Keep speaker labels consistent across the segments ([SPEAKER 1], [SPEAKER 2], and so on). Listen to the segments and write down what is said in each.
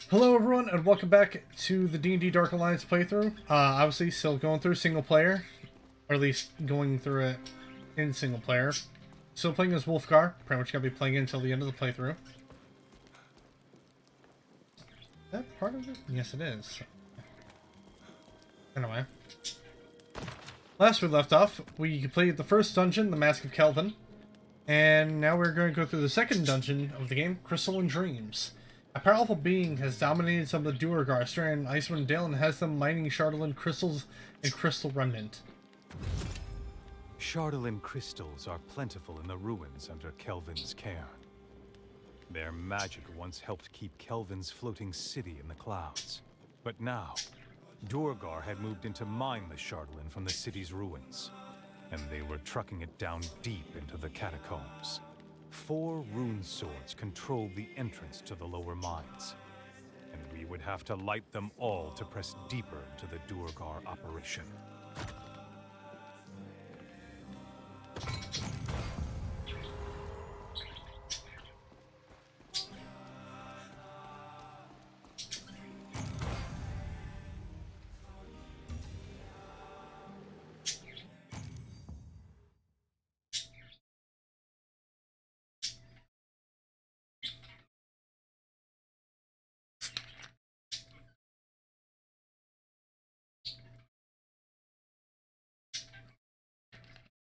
[SPEAKER 1] Hello everyone and welcome back to the D&D Dark Alliance playthrough. Obviously still going through single player, or at least going through it in single player. Still playing as Wolfgar, pretty much gonna be playing it until the end of the playthrough. Is that part of it? Yes it is. Anyway. Last we left off, we completed the first dungeon, the Mask of Kelvin. And now we're going to go through the second dungeon of the game, Crystalline Dreams. A powerful being has dominated some of the Duergar, Strand, Icewind Dale, and has them mining Shardolin crystals and crystal remnant.
[SPEAKER 2] Shardolin crystals are plentiful in the ruins under Kelvin's care. Their magic once helped keep Kelvin's floating city in the clouds. But now, Duergar had moved in to mine the Shardolin from the city's ruins, and they were trucking it down deep into the catacombs. 4 rune swords controlled the entrance to the lower mines, and we would have to light them all to press deeper into the Duergar operation.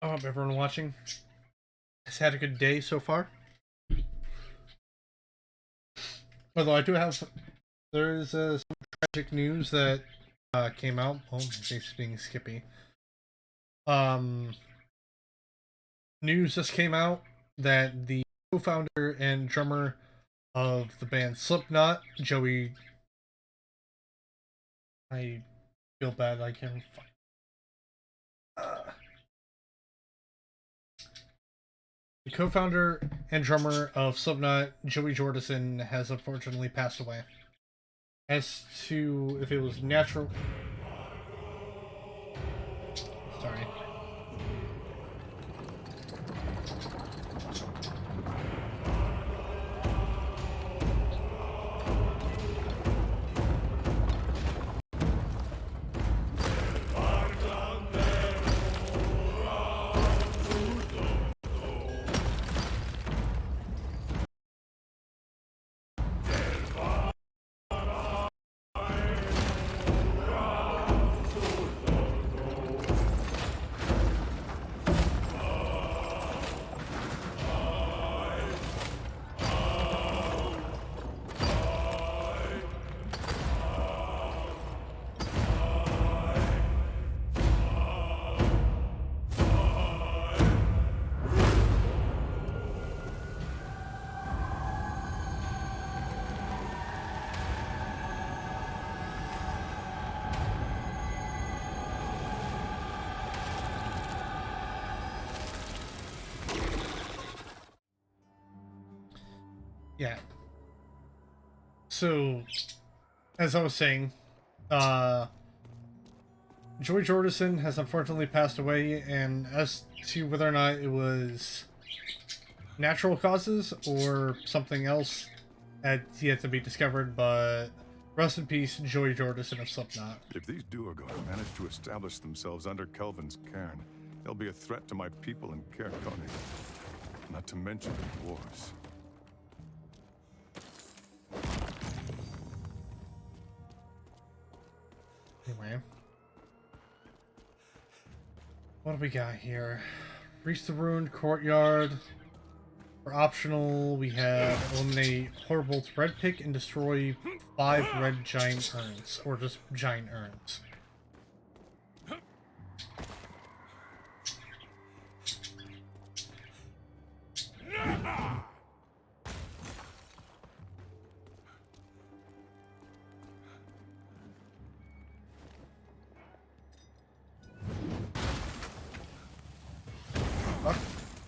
[SPEAKER 1] I hope everyone watching has had a good day so far. Although I do have, there's some tragic news that came out. Oh, my face is being skippy. News just came out that the co-founder and drummer of the band Slipknot, Joey, I feel bad I can't find. The co-founder and drummer of Slipknot, Joey Jordison, has unfortunately passed away. As to if it was natural... Sorry. Yeah. So, as I was saying, Joey Jordison has unfortunately passed away, and as to whether or not it was natural causes or something else, that's yet to be discovered, but rest in peace, Joey Jordison of Slipknot.
[SPEAKER 3] If these Duergar manage to establish themselves under Kelvin's cairn, they'll be a threat to my people in Caer Konig. Not to mention the dwarves.
[SPEAKER 1] Anyway. What do we got here? Reach the ruined courtyard. For optional, we have eliminate Horribolt's red pick and destroy 5 red giant urns. Or just giant urns.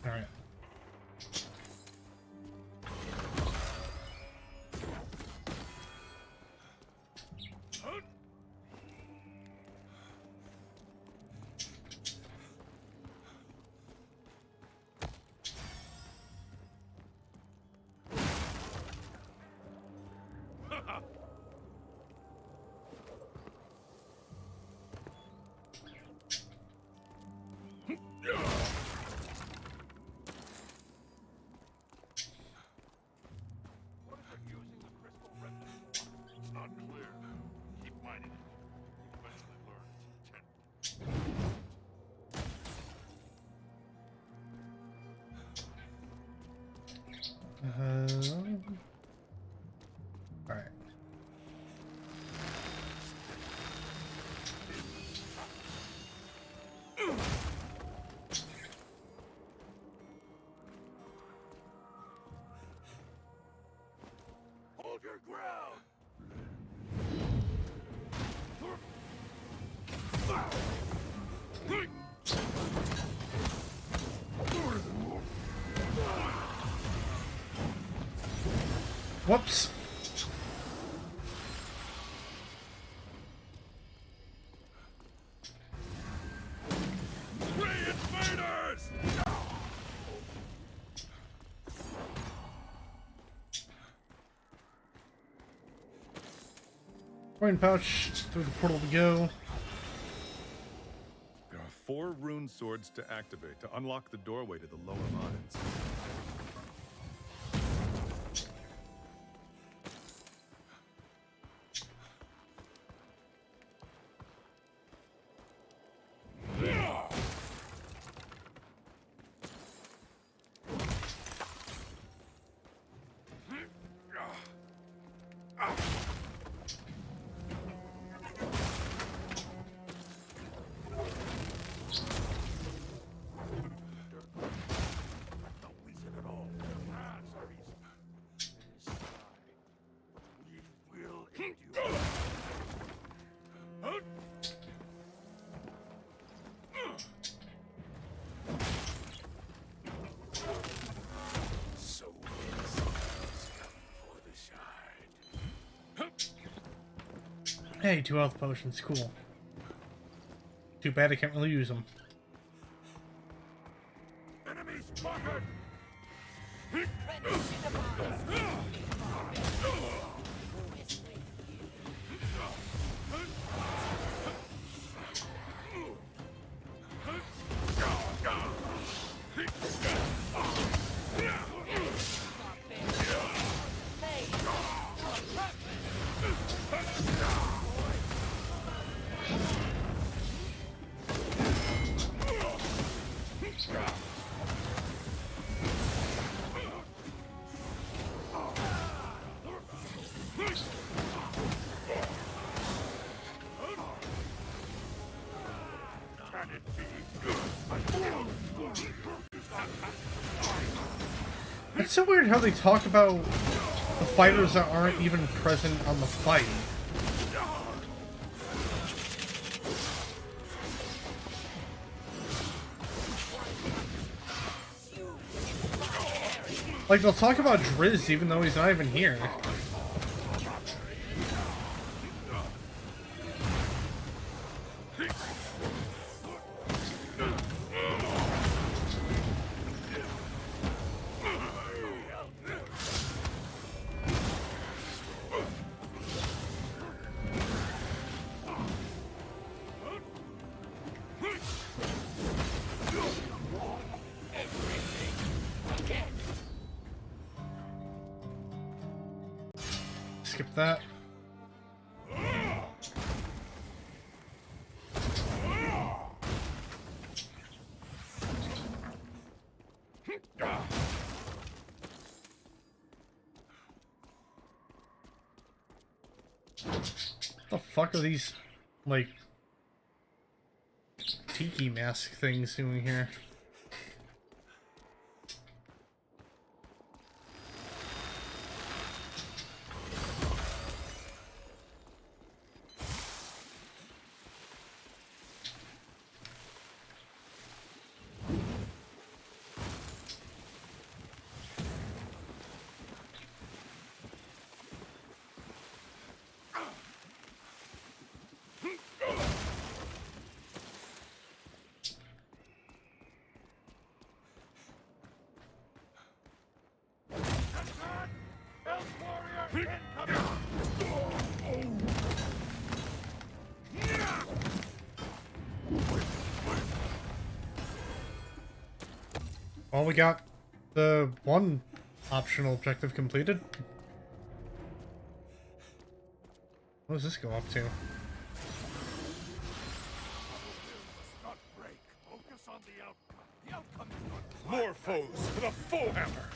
[SPEAKER 1] Alright.
[SPEAKER 4] not clear. Keep mining it. You'll eventually learn its intent.
[SPEAKER 1] All right.
[SPEAKER 4] Hold your ground!
[SPEAKER 1] Whoops.
[SPEAKER 4] Free invaders!
[SPEAKER 1] Coin pouch through the portal to go.
[SPEAKER 3] There are 4 rune swords to activate to unlock the doorway to the lower mines.
[SPEAKER 4] No reason at all. That's a reason. Sigh. We will endure. So many souls come for the shard.
[SPEAKER 1] Hey, 2 health potions. Cool. Too bad I can't really use them.
[SPEAKER 4] Enemy spotted! Can it be?
[SPEAKER 1] It's so weird how they talk about the fighters that aren't even present on the fight. Like, they'll talk about Drizzt even though he's not even here. Skip that. What the fuck are these, like, tiki mask things doing here? Well, we got the one optional objective completed. What does this go up to?
[SPEAKER 4] Not break. Focus on the outcome. The outcome is not
[SPEAKER 5] More foes for the full hammer!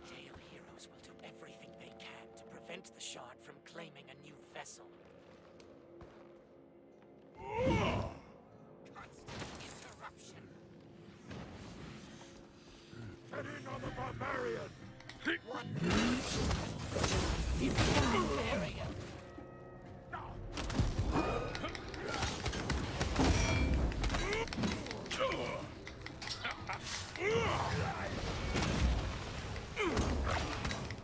[SPEAKER 6] Jail heroes will do everything they can to prevent the Shard from claiming a new vessel. Interruption.
[SPEAKER 4] Get in on the barbarian!
[SPEAKER 6] Barbarian.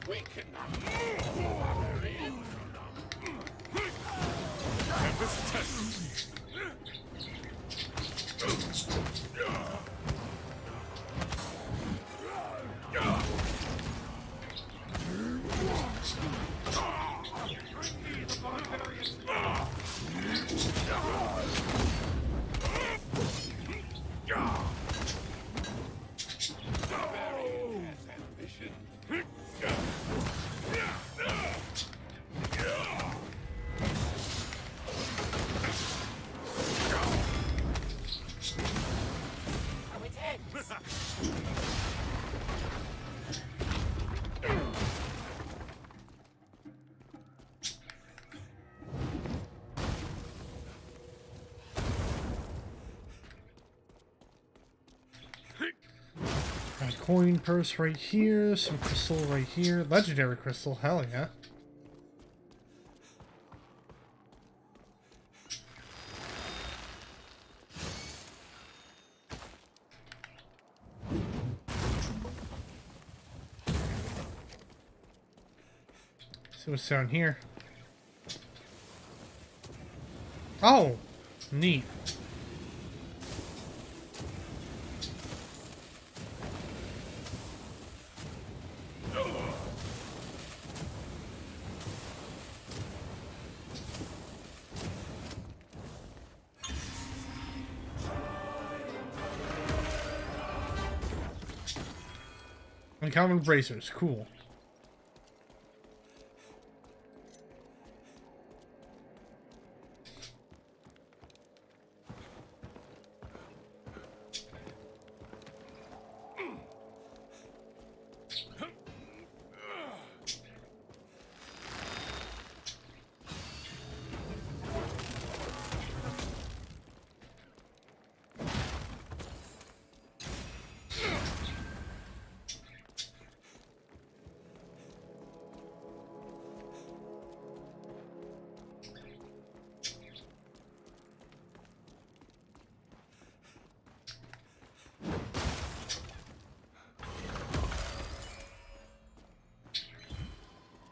[SPEAKER 5] We cannot move the barbarian! Tempest test! Barbarian has ambition.
[SPEAKER 6] Oh, it ends.
[SPEAKER 1] Got a coin purse right here, some crystal right here. Legendary crystal, hell yeah. See what's down here. Oh, neat. Uncommon bracers, cool.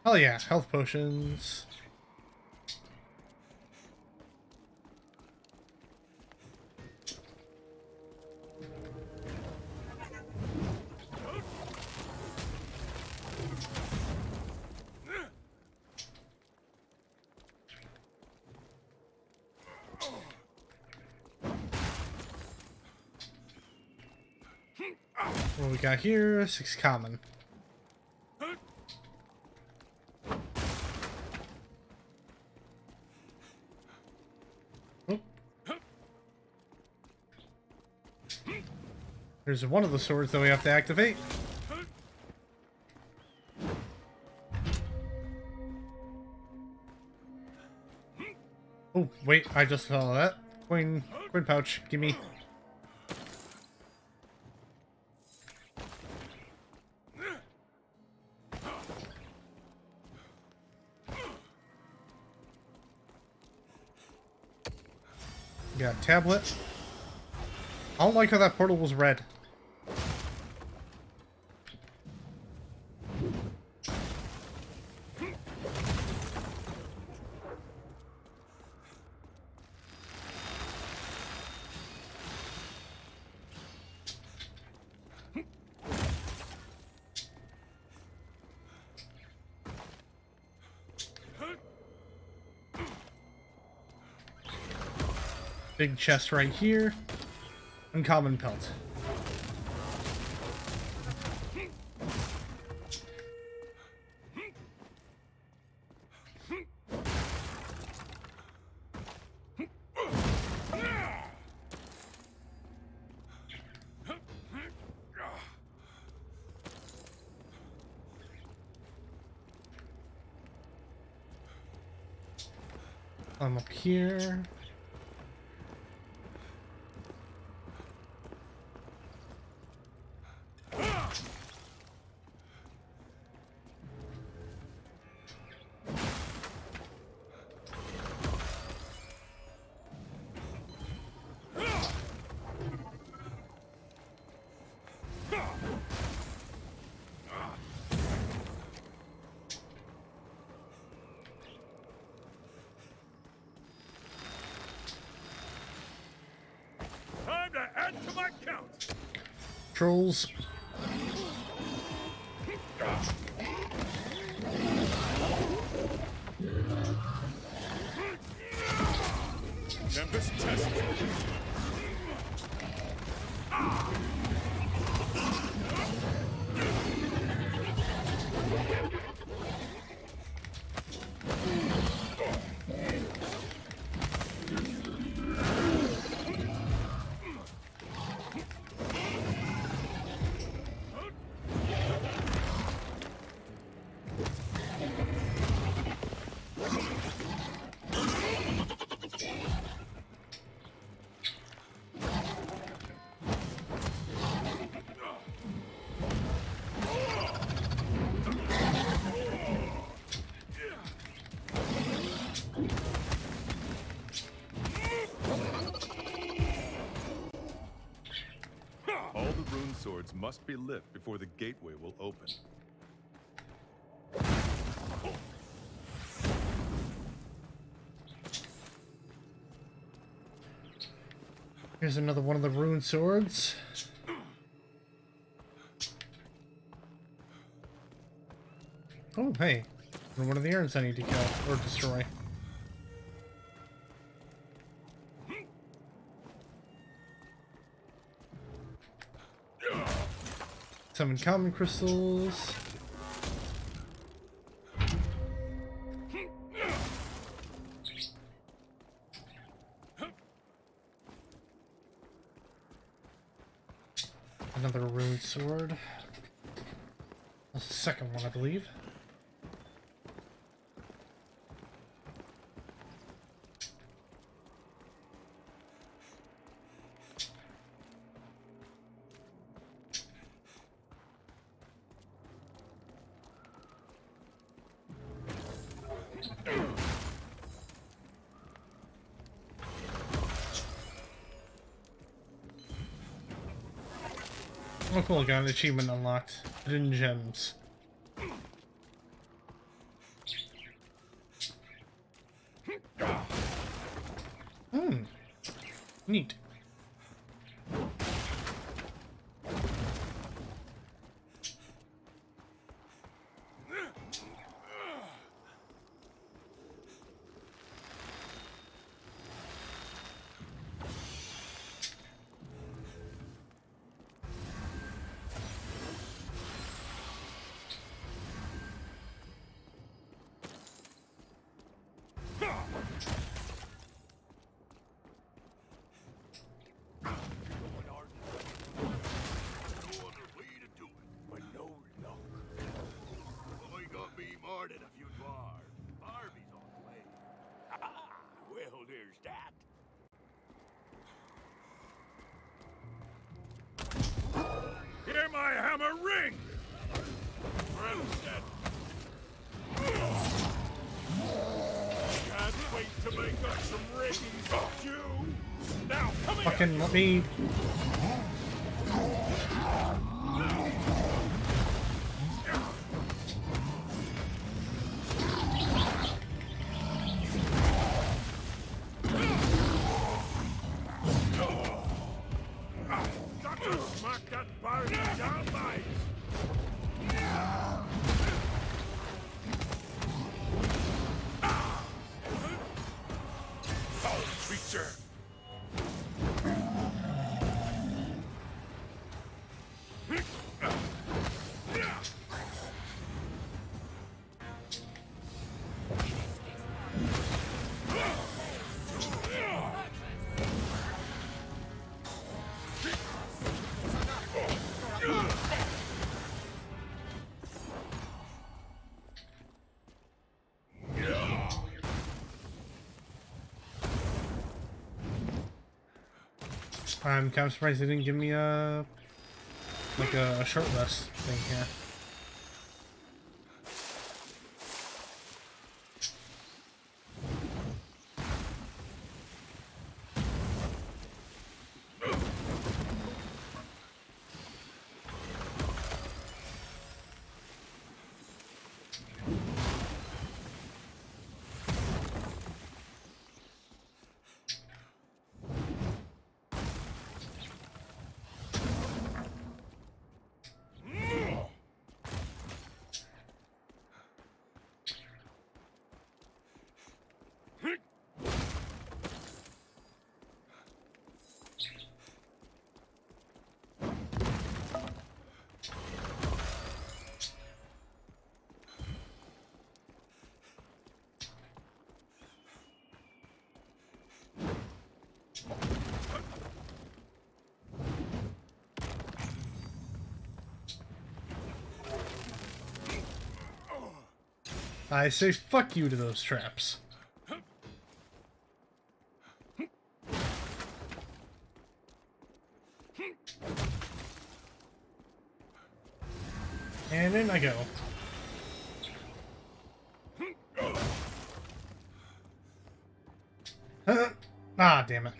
[SPEAKER 1] Oh yeah, health potions. What do we got here? 6 common. Oh. There's one of the swords that we have to activate. Oh, wait, I just saw that. Coin pouch, gimme. Yeah, tablet. I don't like how that portal was red. Big chest right here. Uncommon pelt. I'm up here.
[SPEAKER 5] Time to add to my count.
[SPEAKER 1] Trolls.
[SPEAKER 5] Tempest test.
[SPEAKER 3] All the rune swords must be lit before the gateway will open.
[SPEAKER 1] Here's another one of the rune swords. Oh, hey. One of the urns I need to kill or destroy. Some common crystals. Another rune sword. That's the second one, I believe. Oh cool, got an achievement unlocked. Hidden gems. Neat.
[SPEAKER 4] Well, there's that.
[SPEAKER 5] Hear my hammer ring!
[SPEAKER 4] Can't wait to make us some rings of you. Now, come here.
[SPEAKER 1] Fucking let me.
[SPEAKER 4] Got to smack that Barney down, mate.
[SPEAKER 5] Foul creature!
[SPEAKER 1] I'm kind of surprised they didn't give me a short rest thing here. I say fuck you to those traps. And in I go. Ah, damn it.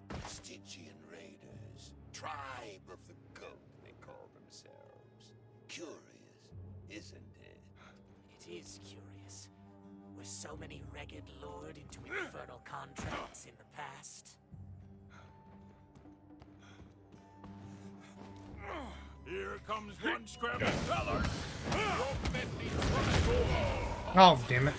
[SPEAKER 4] The Stygian Raiders, tribe of the goat, they call themselves. Curious, isn't it?
[SPEAKER 6] It is curious. Were so many Reged lured into infernal contracts in the past?
[SPEAKER 5] Here comes one scrappy feller.
[SPEAKER 1] Oh, damn it.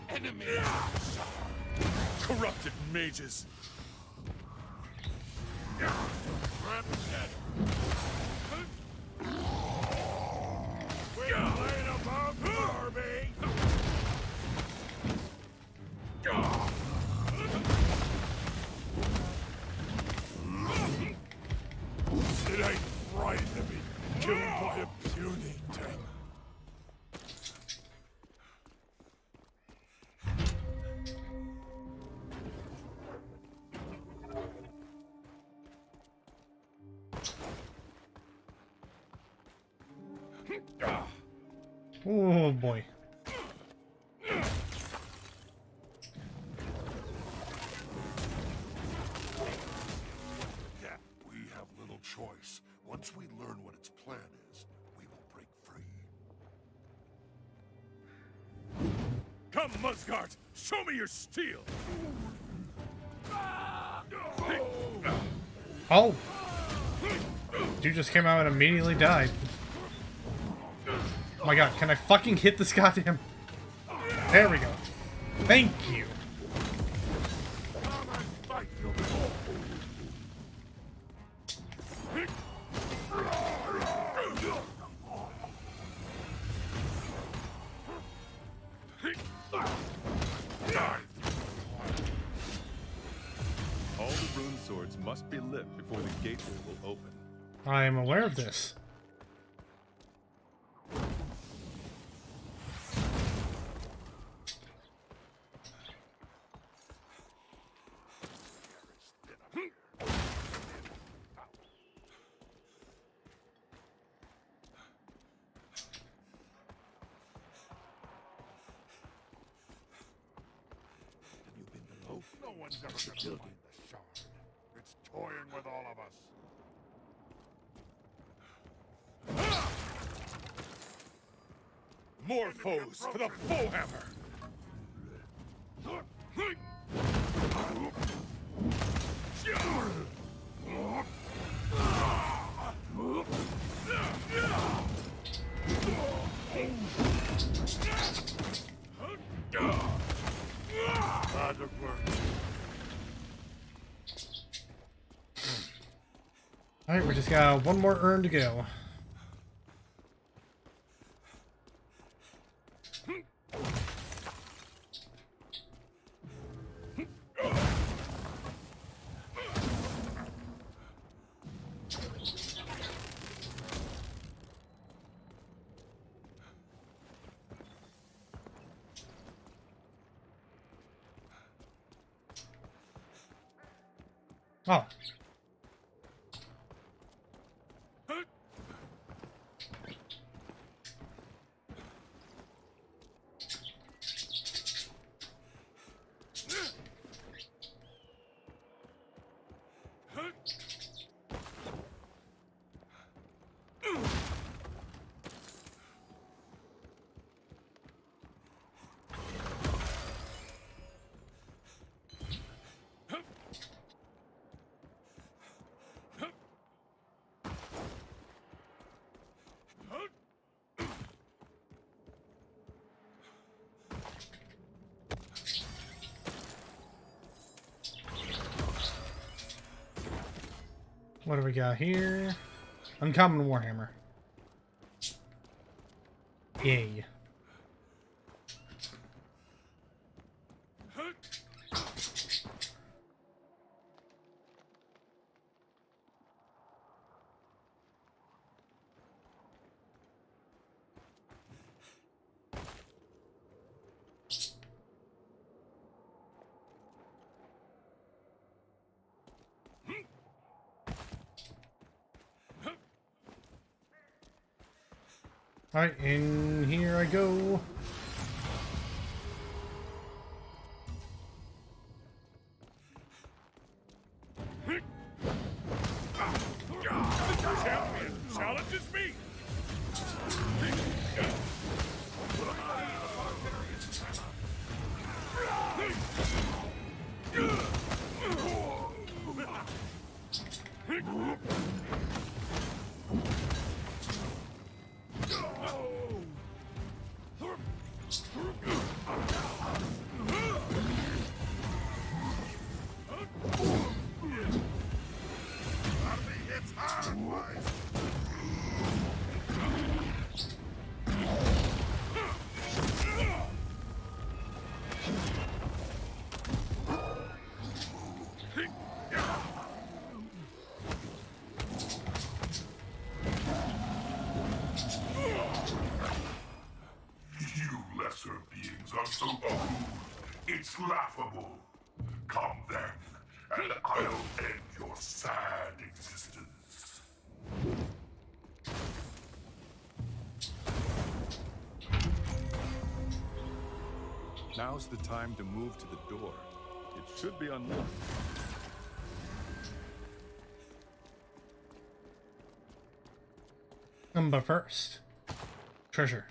[SPEAKER 4] Enemy!
[SPEAKER 5] Corrupted mages. We're playing above Barbie. It ain't right to be killed by a puny thing.
[SPEAKER 1] Oh boy.
[SPEAKER 4] Yeah, we have little choice. Once we learn what its plan is, we will break free.
[SPEAKER 5] Come, Musgart, show me your steel.
[SPEAKER 1] Oh! Dude just came out and immediately died. Oh my god, can I fucking hit this goddamn... There we go. Thank you.
[SPEAKER 4] Come and fight, you
[SPEAKER 3] All the rune swords must be lit before the gateway will open.
[SPEAKER 1] I am aware of this.
[SPEAKER 4] You've been below. No one's ever gonna find the shard. It's toying with all of us.
[SPEAKER 5] More foes for the Bowhammer.
[SPEAKER 4] Magic work.
[SPEAKER 1] Alright, we just got one more urn to go. Oh. What do we got here? Uncommon Warhammer. Yay. Alright, and here I go.
[SPEAKER 5] Champion challenges me!
[SPEAKER 7] You lesser beings are so crude, it's laughable. Come then, and I'll end your sad existence.
[SPEAKER 3] Now's the time to move to the door. It should be unlocked.
[SPEAKER 1] But first, treasure.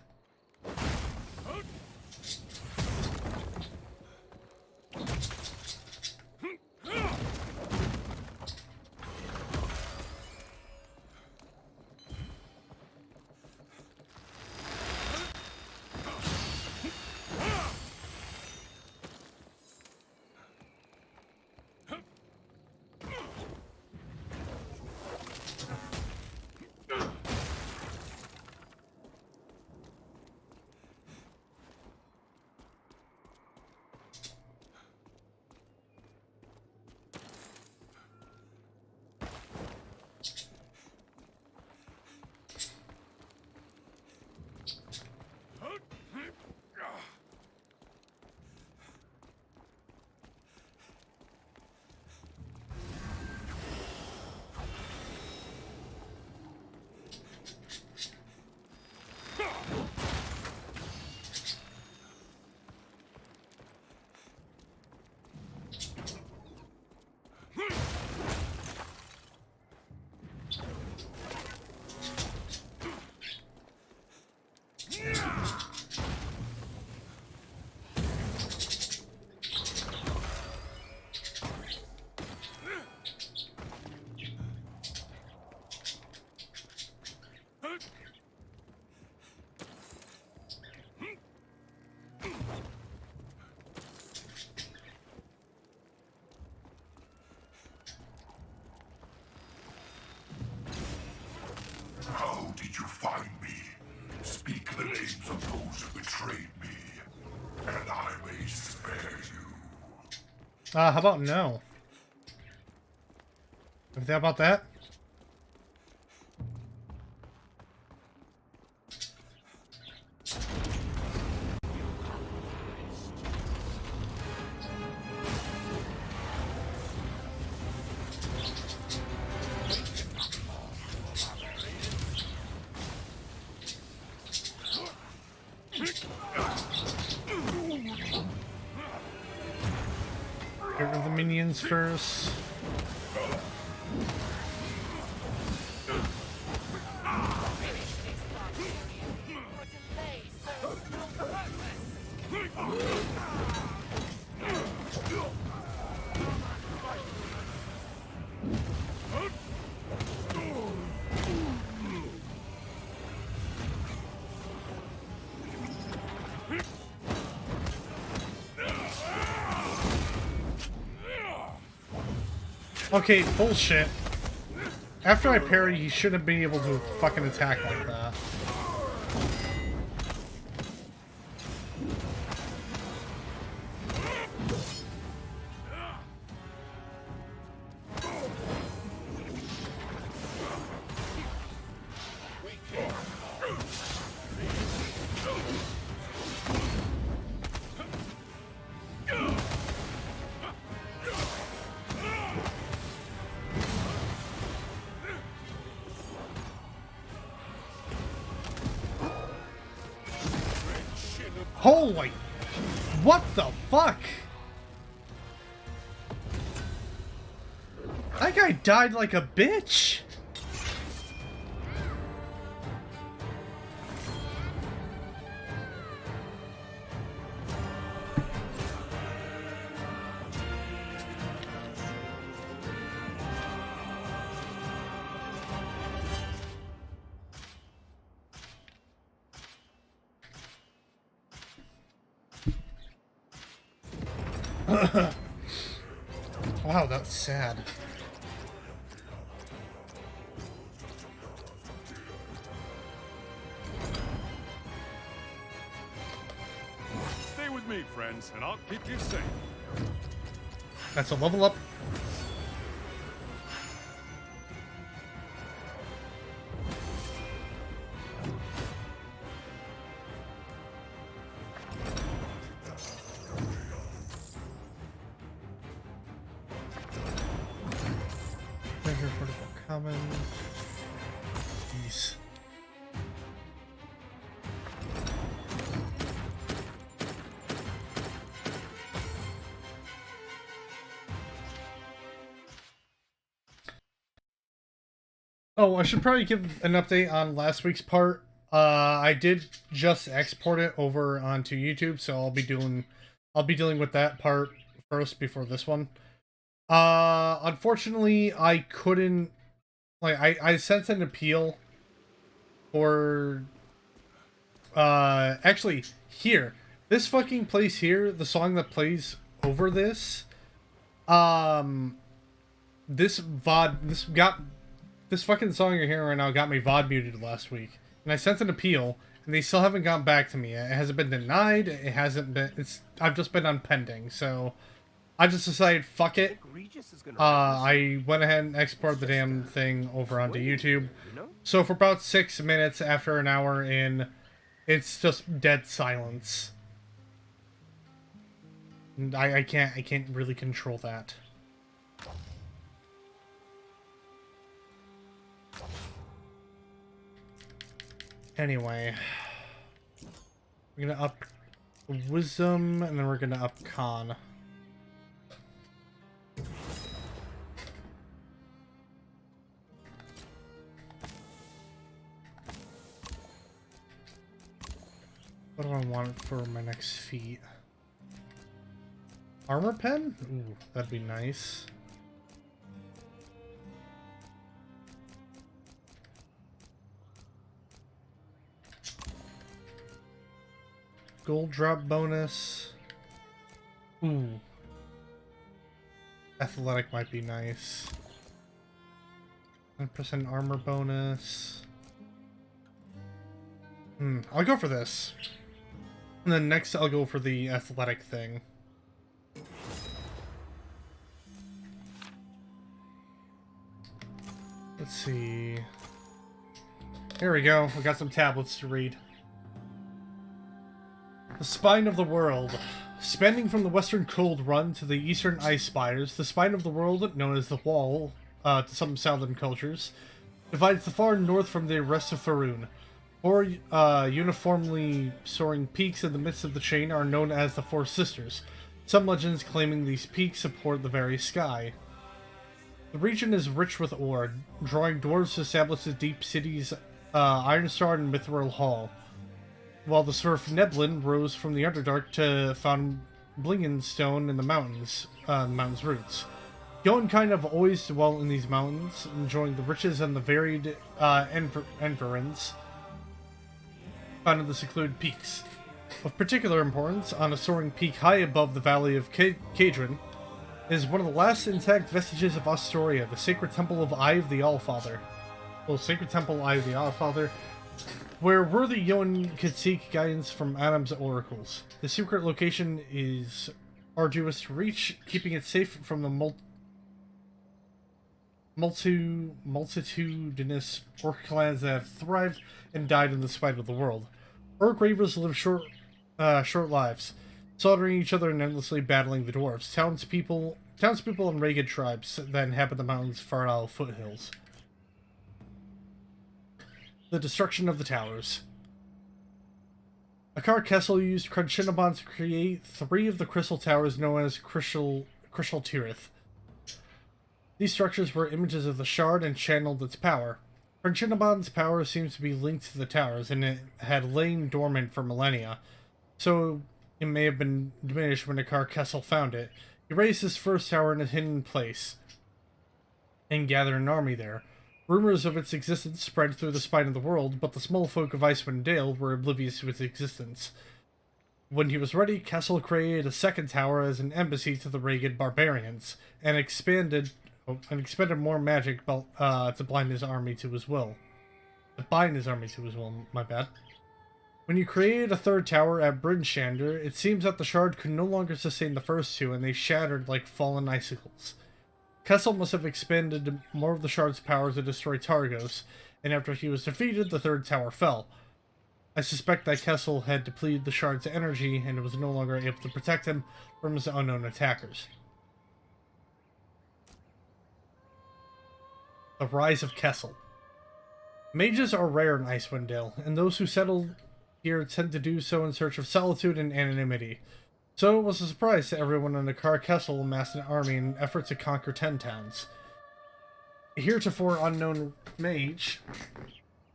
[SPEAKER 1] How about no? Anything about that? Get rid of the minions first. Okay, bullshit. After I parry, he shouldn't be able to fucking attack like that. Holy... What the fuck? That guy died like a bitch. Wow, that's sad.
[SPEAKER 3] Stay with me, friends, and I'll keep you safe.
[SPEAKER 1] That's a level up. Measure vertical common. Jeez. Oh, I should probably give an update on last week's part. I did just export it over onto YouTube, so I'll be dealing with that part first before this one. Unfortunately, I couldn't, like, I sent an appeal for, actually, here, this fucking place here, the song that plays over this, this fucking song you're hearing right now got me VOD muted last week, and I sent an appeal, and they still haven't gotten back to me. It hasn't been denied, it hasn't been, I've just been on pending, so I just decided, fuck it. I went ahead and exported the damn thing over onto YouTube. So for about 6 minutes after an hour in, it's just dead silence. And I can't really control that. Anyway, we're gonna up wisdom, and then we're gonna up con. What do I want for my next feat? Armor pen? Ooh, that'd be nice. Gold drop bonus. Ooh. Athletic might be nice. 10% armor bonus. I'll go for this. And then next I'll go for the athletic thing. Let's see. Here we go. We got some tablets to read. The Spine of the World. Spanning from the western Cold Run to the eastern Ice Spires, the Spine of the World, known as the Wall to some southern cultures, divides the far north from the rest of Faerun. Four uniformly soaring peaks in the midst of the chain are known as the Four Sisters, some legends claiming these peaks support the very sky. The region is rich with ore, drawing dwarves to establish the deep cities Ironstar and Mithril Hall, while the Swerf Neblin rose from the Underdark to found Blingenstone in the mountains roots. Younkind have always dwelt in these mountains, enjoying the riches and the varied environs found in the secluded peaks. Of particular importance, on a soaring peak high above the valley of Kadrin, is one of the last intact vestiges of Astoria, the sacred temple of Eye of the Allfather. Well, sacred temple Eye of the Allfather, where worthy Yoan could seek guidance from Adam's oracles. The secret location is arduous to reach, keeping it safe from the multitudinous orc clans that have thrived and died in the spite of the world. Orc ravers live short lives, slaughtering each other and endlessly battling the dwarves, townspeople and ragged tribes that inhabit the mountain's fertile foothills. The destruction of the towers. Akar Kessel used Crunchinaban to create 3 of the crystal towers known as Crystal Tirith. These structures were images of the shard and channeled its power. Crunchinaban's power seems to be linked to the towers, and it had lain dormant for millennia, so it may have been diminished when Akar Kessel found it. He raised his first tower in a hidden place and gathered an army there. Rumors of its existence spread through the spine of the world, but the small folk of Icewind Dale were oblivious to its existence. When he was ready, Kessel created a second tower as an embassy to the ragged barbarians, and expended more magic to bind his army to his will. My bad. When you created a third tower at Brynchander, it seems that the shard could no longer sustain the first 2, and they shattered like fallen icicles. Kessel must have expended more of the shard's power to destroy Targos, and after he was defeated, the third tower fell. I suspect that Kessel had depleted the shard's energy, and it was no longer able to protect him from his unknown attackers. The Rise of Kessel. Mages are rare in Icewind Dale, and those who settle here tend to do so in search of solitude and anonymity. So it was a surprise to everyone when Akar Kessel amassed an army in an effort to conquer 10 towns. A heretofore unknown mage,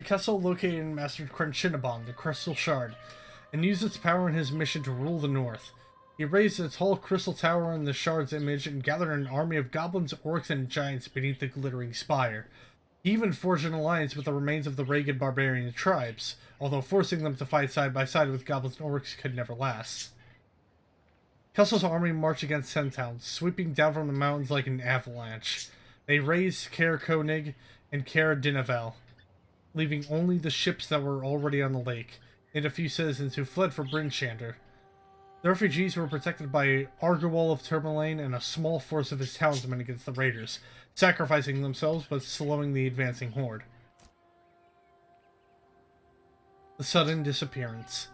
[SPEAKER 1] Kessel located and mastered Crunchinaban, the Crystal Shard, and used its power in his mission to rule the north. He raised a tall crystal tower in the shard's image and gathered an army of goblins, orcs, and giants beneath the glittering spire. He even forged an alliance with the remains of the ragged barbarian tribes, although forcing them to fight side by side with goblins and orcs could never last. Kessel's army marched against 10 towns, sweeping down from the mountains like an avalanche. They razed Caer Konig and Caer Dinaval, leaving only the ships that were already on the lake, and a few citizens who fled for Brynchander. The refugees were protected by Argawal of Tourmaline and a small force of his townsmen against the raiders, sacrificing themselves but slowing the advancing horde. The sudden disappearance.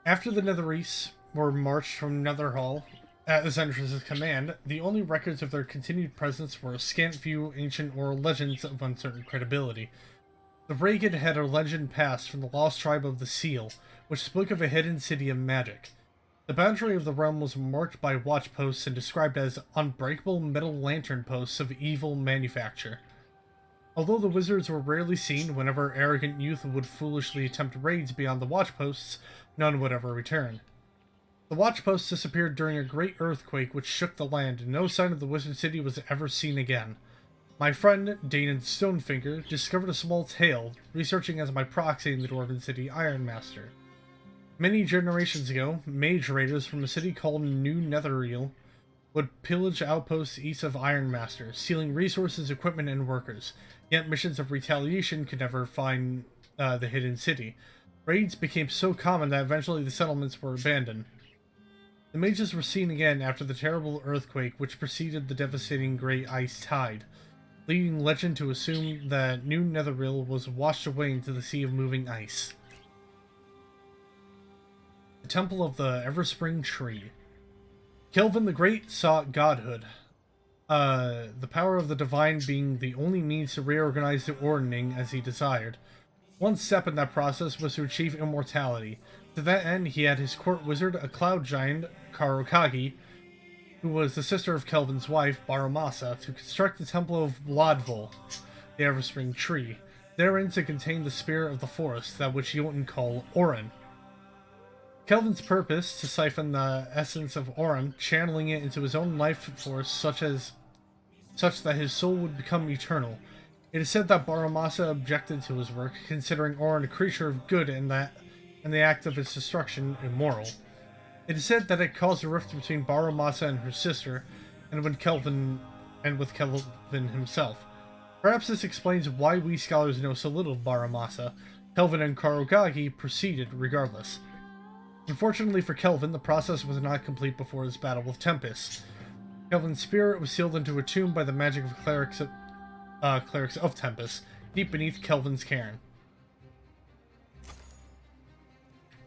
[SPEAKER 1] After the Netherese were marched from Netherhall at Zendra's command, the only records of their continued presence were a scant few ancient oral legends of uncertain credibility. The Ragged had a legend passed from the lost tribe of the Seal, which spoke of a hidden city of magic. The boundary of the realm was marked by watch posts and described as unbreakable metal lantern posts of evil manufacture. Although the wizards were rarely seen, whenever arrogant youth would foolishly attempt raids beyond the watch posts, none would ever return. The watch posts disappeared during a great earthquake which shook the land, and no sign of the wizard city was ever seen again. My friend, Danon Stonefinger, discovered a small tale, researching as my proxy in the dwarven city Ironmaster. Many generations ago, mage raiders from a city called New Netherreal would pillage outposts east of Ironmaster, stealing resources, equipment, and workers. Yet missions of retaliation could never find the hidden city. Raids became so common that eventually the settlements were abandoned. The mages were seen again after the terrible earthquake which preceded the devastating Great Ice Tide. leading legend to assume that New Netheril was washed away into the sea of moving ice. The Temple of the Everspring Tree. Kelvin the Great sought godhood, the power of the divine being the only means to reorganize the Ordning as he desired. One step in that process was to achieve immortality. To that end, he had his court wizard, a cloud giant, Karokagi, who was the sister of Kelvin's wife, Baromasa, to construct the Temple of Lodvul, the Everspring Tree, therein to contain the spirit of the forest, that which Jotun call Orin. Kelvin's purpose, to siphon the essence of Orin, channeling it into his own life force such that his soul would become eternal. It is said that Baromasa objected to his work, considering Orin a creature of good and the act of its destruction immoral. It is said that it caused a rift between Baromasa and her sister, and with Kelvin himself. Perhaps this explains why we scholars know so little of Baromasa. Kelvin and Karokagi proceeded regardless. Unfortunately for Kelvin, the process was not complete before his battle with Tempest. Kelvin's spirit was sealed into a tomb by the magic of clerics of Tempest, deep beneath Kelvin's cairn.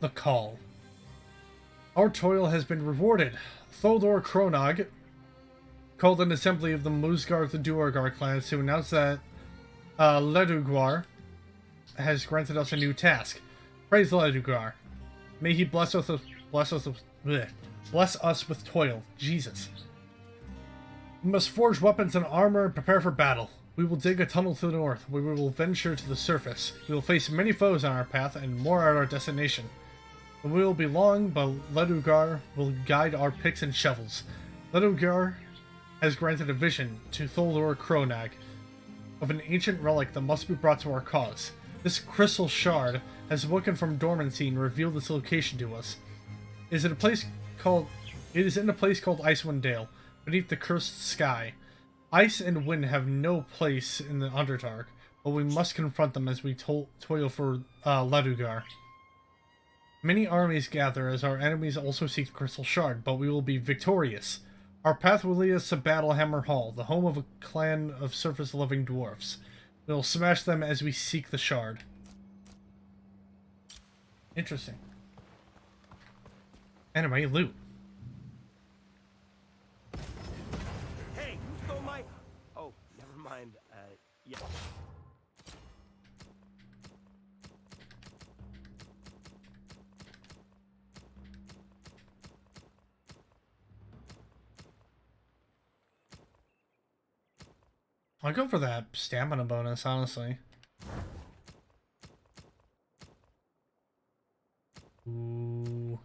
[SPEAKER 1] The Call. Our toil has been rewarded. Thodor Kronog called an assembly of the Musgar the Duergar clans to announce that Ledugar has granted us a new task. Praise Ledugar. May he bless us with toil. Jesus. We must forge weapons and armor and prepare for battle. We will dig a tunnel to the north, where we will venture to the surface. We will face many foes on our path, and more at our destination. We will be long, but Ledugar will guide our picks and shovels. Ledugar has granted a vision to Thodor Kronog of an ancient relic that must be brought to our cause. This crystal shard has awoken from dormancy and revealed its location to us. It is in a place called Icewind Dale, beneath the cursed sky. Ice and wind have no place in the Underdark, but we must confront them as we toil for Ledugar. Many armies gather as our enemies also seek the crystal shard, but we will be victorious. Our path will lead us to Battlehammer Hall, the home of a clan of surface-loving dwarfs. We will smash them as we seek the shard. Interesting. Anime loot.
[SPEAKER 8] Hey, who stole my... Oh, never mind. Yeah.
[SPEAKER 1] I'll go for that stamina bonus, honestly. Ooh.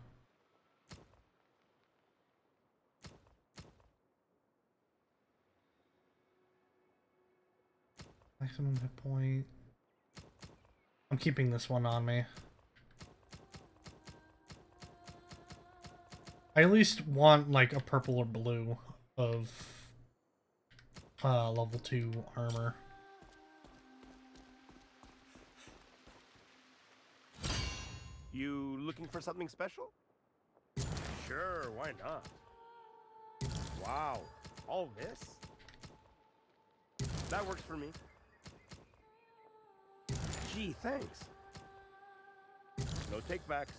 [SPEAKER 1] Maximum hit point. I'm keeping this one on me. I at least want like a purple or blue of level 2 armor.
[SPEAKER 8] You looking for something special? Sure, why not? Wow, all this? That works for me. Gee, thanks. No takebacks.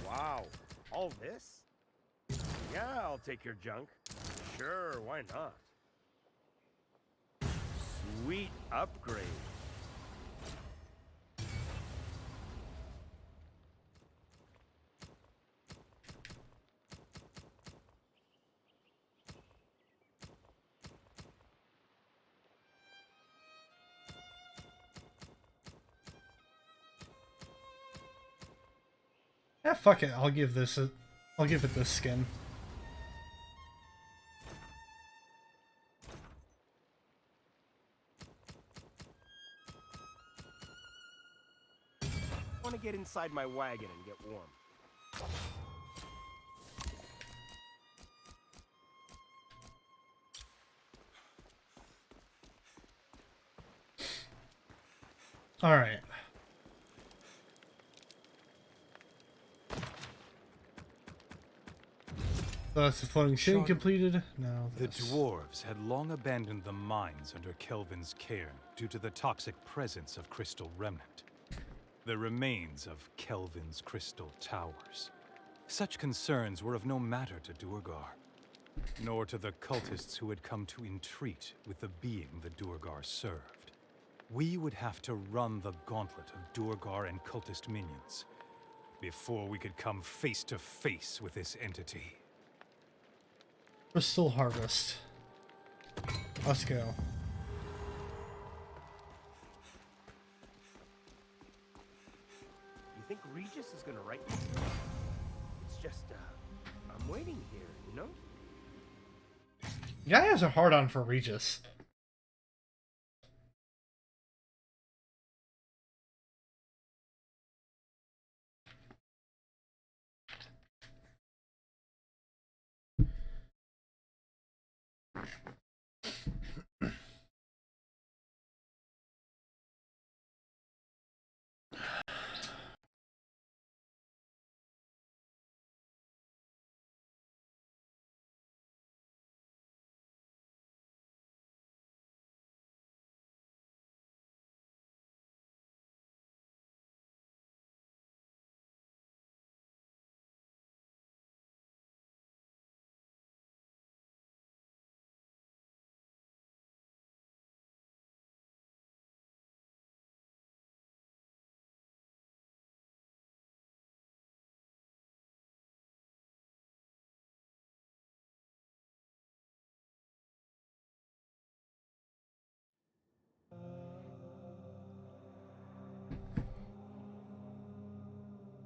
[SPEAKER 8] Wow, all this? Yeah, I'll take your junk. Sure, why not? Sweet upgrade.
[SPEAKER 1] Yeah, fuck it. I'll give it this skin.
[SPEAKER 8] I want to get inside my wagon and get warm.
[SPEAKER 1] All right. Thus, the floating city
[SPEAKER 2] Sean,
[SPEAKER 1] completed. Now
[SPEAKER 2] The
[SPEAKER 1] this.
[SPEAKER 2] dwarves had long abandoned the mines under Kelvin's care due to the toxic presence of crystal remnant. The remains of Kelvin's crystal towers. Such concerns were of no matter to Duergar, nor to the cultists who had come to entreat with the being the Duergar served. We would have to run the gauntlet of Duergar and cultist minions before we could come face to face with this entity.
[SPEAKER 1] Crystal Harvest. Let's go.
[SPEAKER 8] You think Regis is gonna write this? It's just, I'm waiting here, you know?
[SPEAKER 1] Guy has a hard on for Regis.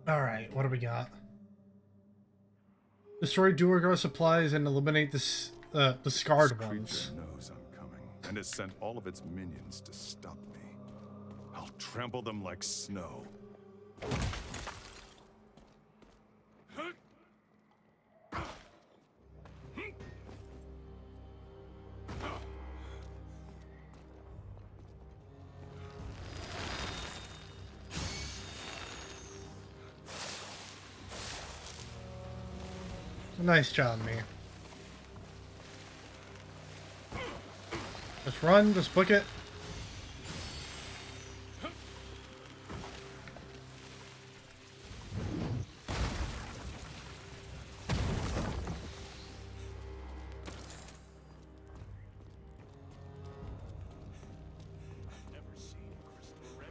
[SPEAKER 1] Alright, what do we got? Destroy Duergar supplies and eliminate the scarred
[SPEAKER 3] This
[SPEAKER 1] ones.
[SPEAKER 3] creature knows I'm coming and has sent all of its minions to stop me. I'll trample them like snow.
[SPEAKER 1] Nice job, me. Just run, just book it.
[SPEAKER 5] Never seen crystal red.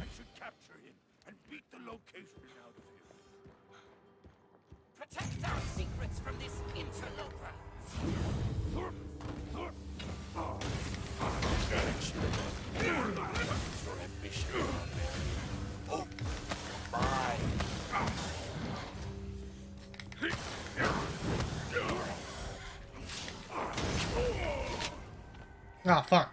[SPEAKER 5] I should capture him and beat the location out of him.
[SPEAKER 6] Protect our secrets from this interloper.
[SPEAKER 4] Your ambition, hope, mine.
[SPEAKER 1] Ah, fuck.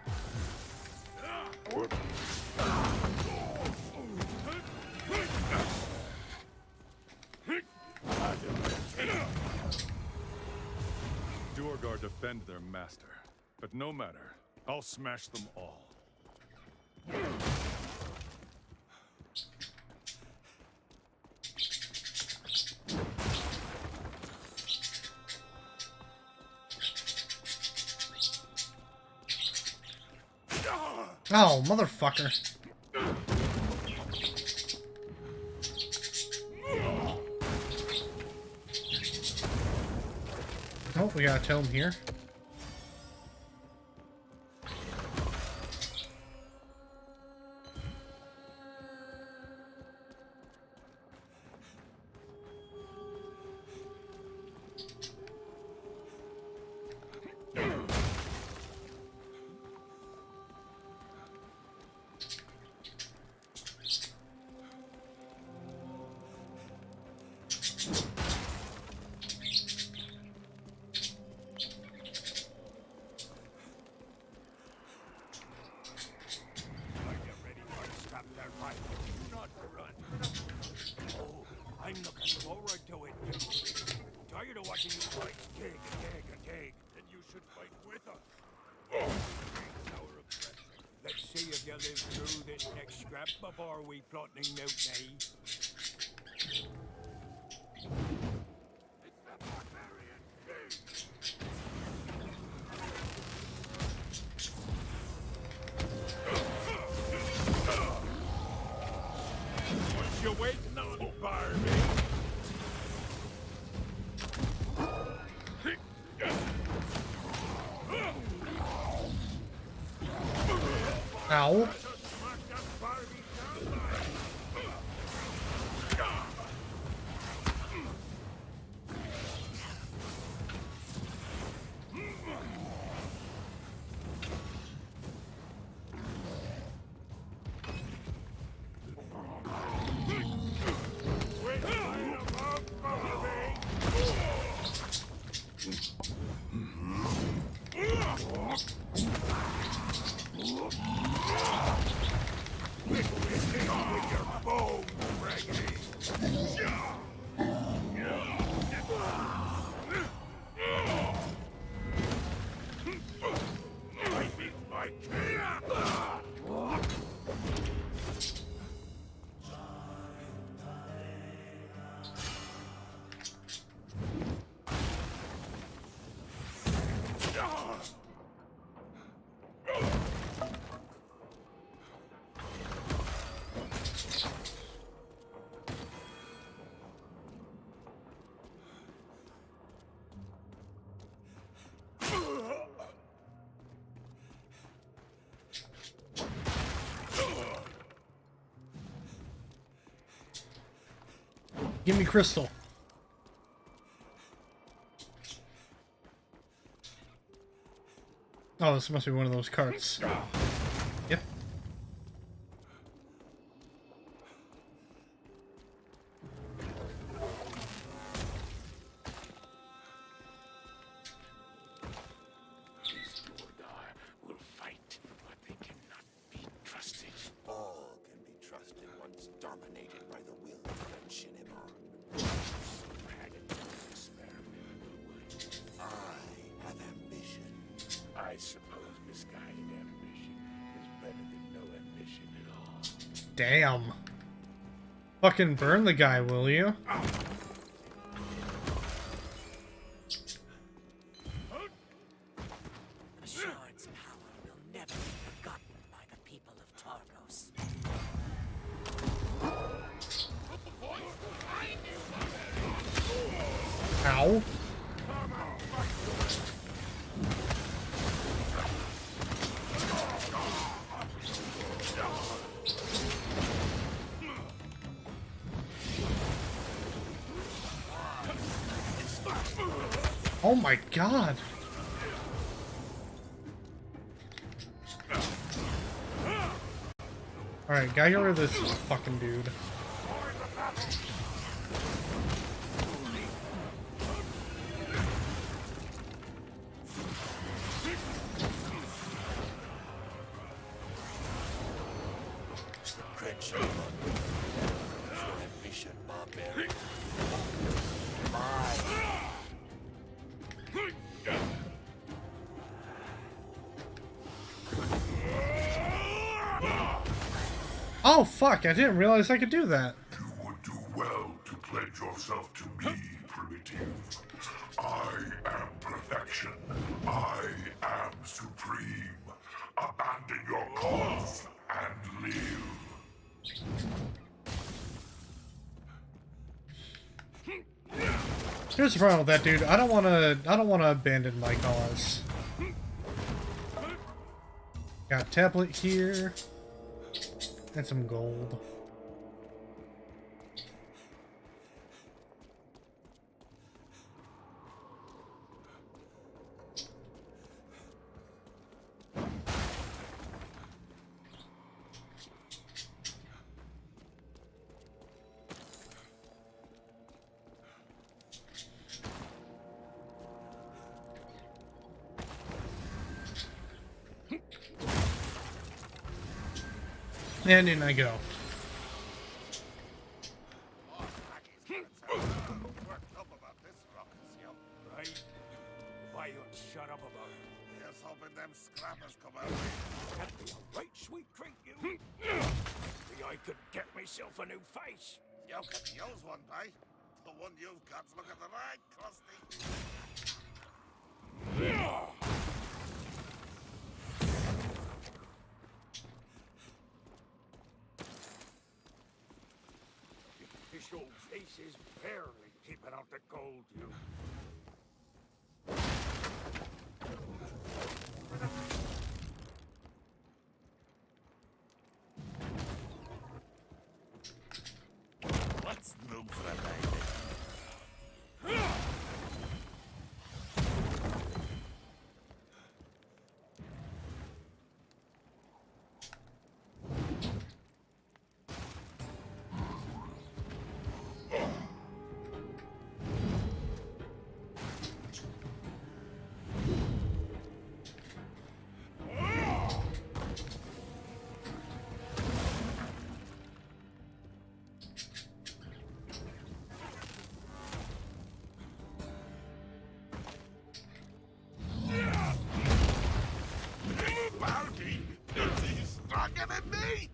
[SPEAKER 3] Duergar defend their master, but no matter. I'll smash them all.
[SPEAKER 1] Oh, motherfucker. Oh, we got a tome here.
[SPEAKER 8] before we plotting mutiny. What you waiting on, Barbie?
[SPEAKER 1] Ow. Give me crystal. Oh, this must be one of those carts. Yep.
[SPEAKER 4] Will fight, but they cannot be trusted. All can be trusted once dominated by the will of Machinimon. I have ambition. I suppose misguided ambition is better than no ambition at all.
[SPEAKER 1] Damn. Fucking burn the guy, will you?
[SPEAKER 6] The shard's power will never be forgotten by the people of Targos.
[SPEAKER 1] Ow. Oh my god. Alright, gotta get rid of this fucking dude.
[SPEAKER 4] Crenshaw, your ambition, barbarian.
[SPEAKER 1] Oh fuck, I didn't realize I could do that.
[SPEAKER 7] You would do well to pledge yourself to me, Primitive. I am perfection. I am supreme. Abandon your cause and live.
[SPEAKER 1] Here's the problem with that dude. I don't wanna abandon my cause. Got a tablet here. And some gold. And in I go.
[SPEAKER 8] Right? Why you shut up about it?
[SPEAKER 5] Here's hoping them scrappers come out.
[SPEAKER 8] That'd be a right sweet treat, you. Do
[SPEAKER 5] I could get myself a new face.
[SPEAKER 4] You could use one, eh? The one you've got's looking right, Krusty.
[SPEAKER 5] This old face is barely keeping out the cold, you.
[SPEAKER 4] What's noob for a night? Bounty! He's stronger than me!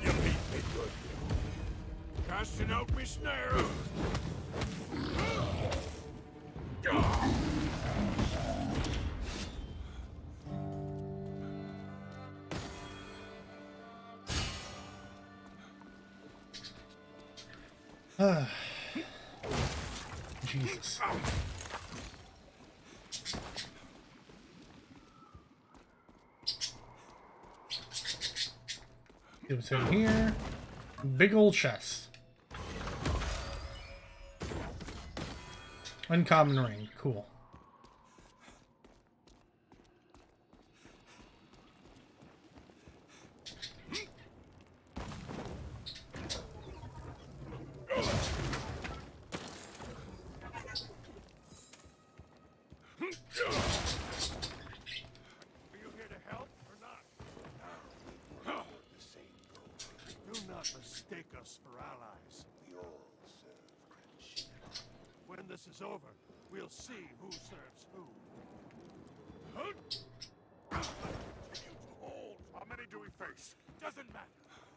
[SPEAKER 5] You beat me good. Casting out me snare.
[SPEAKER 1] Jesus. See what's in here. Big old chest. Uncommon ring. Cool.
[SPEAKER 5] Are you here to help or not?
[SPEAKER 4] The same goal.
[SPEAKER 5] Do not mistake us for allies.
[SPEAKER 4] We all serve Crenshaw.
[SPEAKER 5] When this is over, we'll see who serves who.
[SPEAKER 7] Continue to hold. How many do we face?
[SPEAKER 5] Doesn't matter.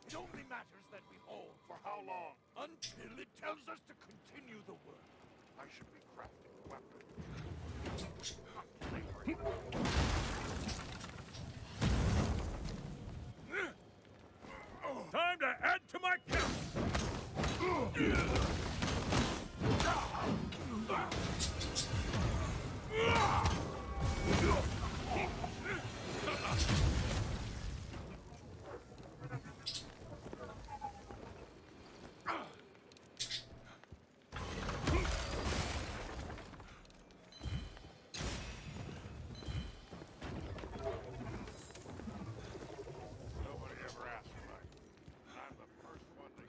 [SPEAKER 5] It only matters that we hold.
[SPEAKER 7] For how long?
[SPEAKER 5] Until it tells us to continue the work.
[SPEAKER 7] I should be crafting a weapon.
[SPEAKER 5] Time to add to my count!
[SPEAKER 7] Nobody ever asked for mine. I'm the first one to...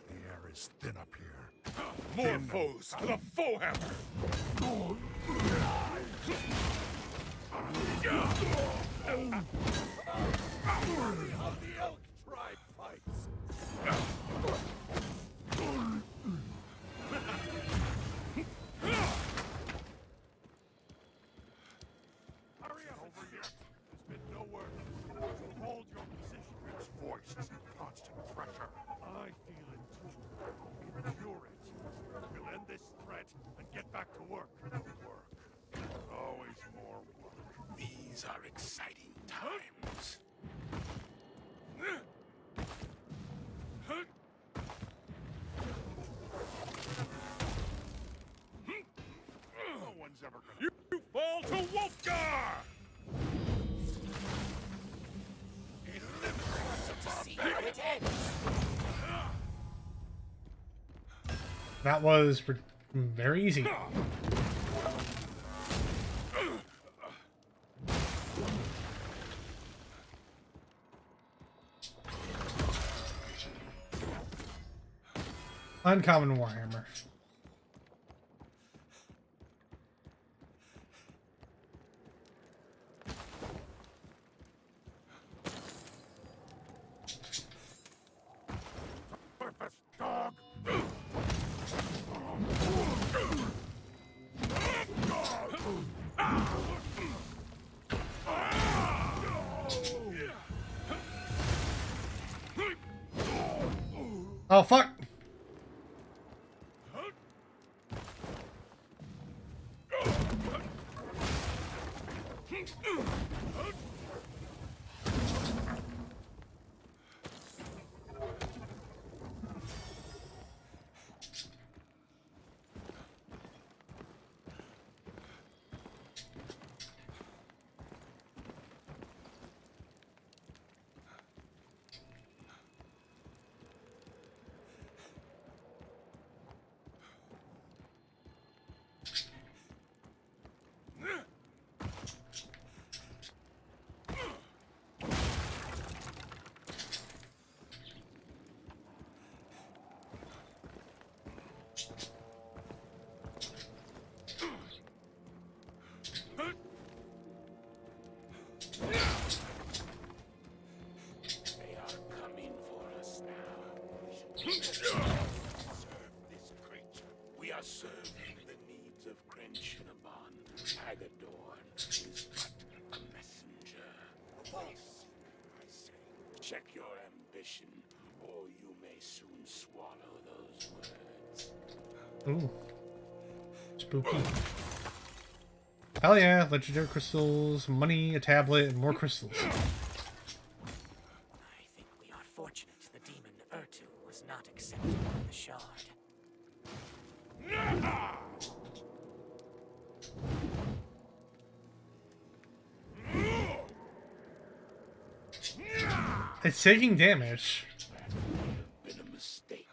[SPEAKER 5] The air is thin up here.
[SPEAKER 7] More foes for the foe hammer!
[SPEAKER 5] How the elk tribe fights.
[SPEAKER 7] Hurry up! Over yet. There's been no word. So hold your position. Its voice is in constant pressure.
[SPEAKER 5] I feel it too. Endure it. We'll end this threat and get back to work.
[SPEAKER 7] Work. Always more work.
[SPEAKER 4] These are exciting times.
[SPEAKER 5] one's ever gonna...
[SPEAKER 8] You fall to Wolfgar!
[SPEAKER 6] See how it ends.
[SPEAKER 1] That was very easy. Uncommon Warhammer.
[SPEAKER 5] Worthless dog!
[SPEAKER 1] Oh, fuck!
[SPEAKER 4] They are coming for us now. Serve this creature. We are serving the needs of Crenshinabon. Haggadorn is but a messenger. False, I say. Check your ambition, or you may soon swallow those words.
[SPEAKER 1] Ooh. Spooky. Hell yeah, legendary crystals, money, a tablet, and more crystals.
[SPEAKER 6] I think we are fortunate the demon Ertu was not accepted by the Shard.
[SPEAKER 1] It's taking damage.
[SPEAKER 4] Been a mistake.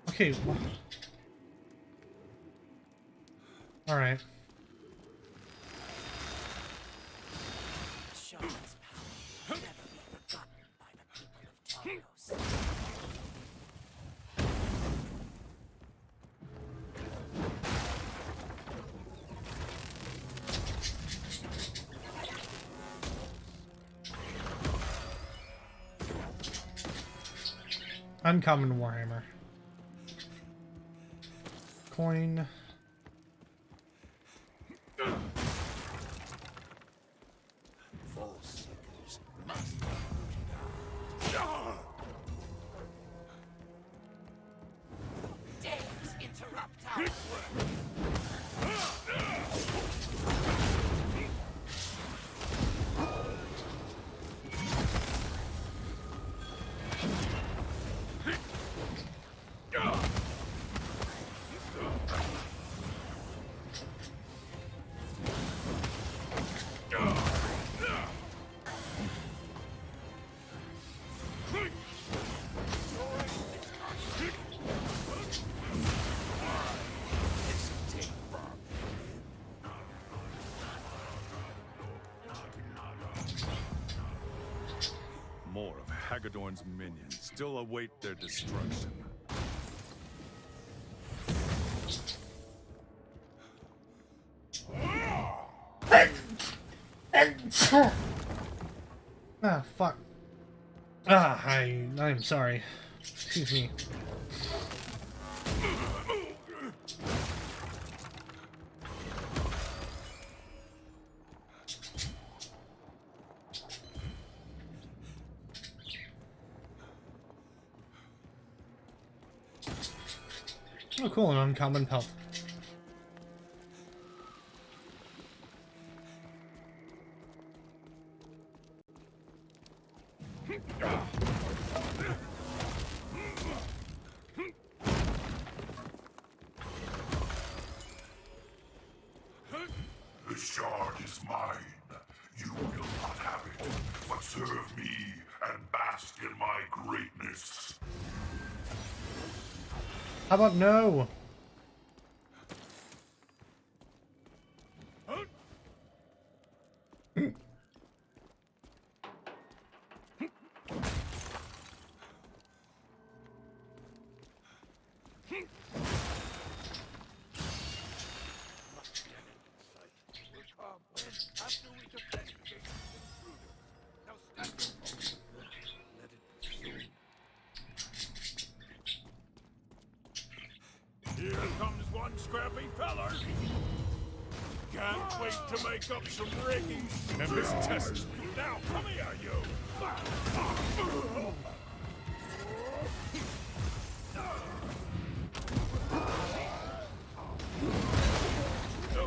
[SPEAKER 1] Okay. Alright.
[SPEAKER 6] The Shard's power will never be forgotten by the people of Talos.
[SPEAKER 1] Uncommon Warhammer. Coin.
[SPEAKER 4] False seekers must be rooted out.
[SPEAKER 6] Dares interrupt our work.
[SPEAKER 3] More of Haggadorn's minions still await their destruction.
[SPEAKER 1] Ah, fuck. Ah, I'm sorry. Excuse me. Oh, cool, an uncommon pelt.
[SPEAKER 7] This shard is mine. You will not have it, but serve me and bask in my greatness.
[SPEAKER 1] How about no?
[SPEAKER 4] Here comes one scrappy feller. Can't wait to make up some rigging.
[SPEAKER 3] Members test.
[SPEAKER 4] Now, come here, you.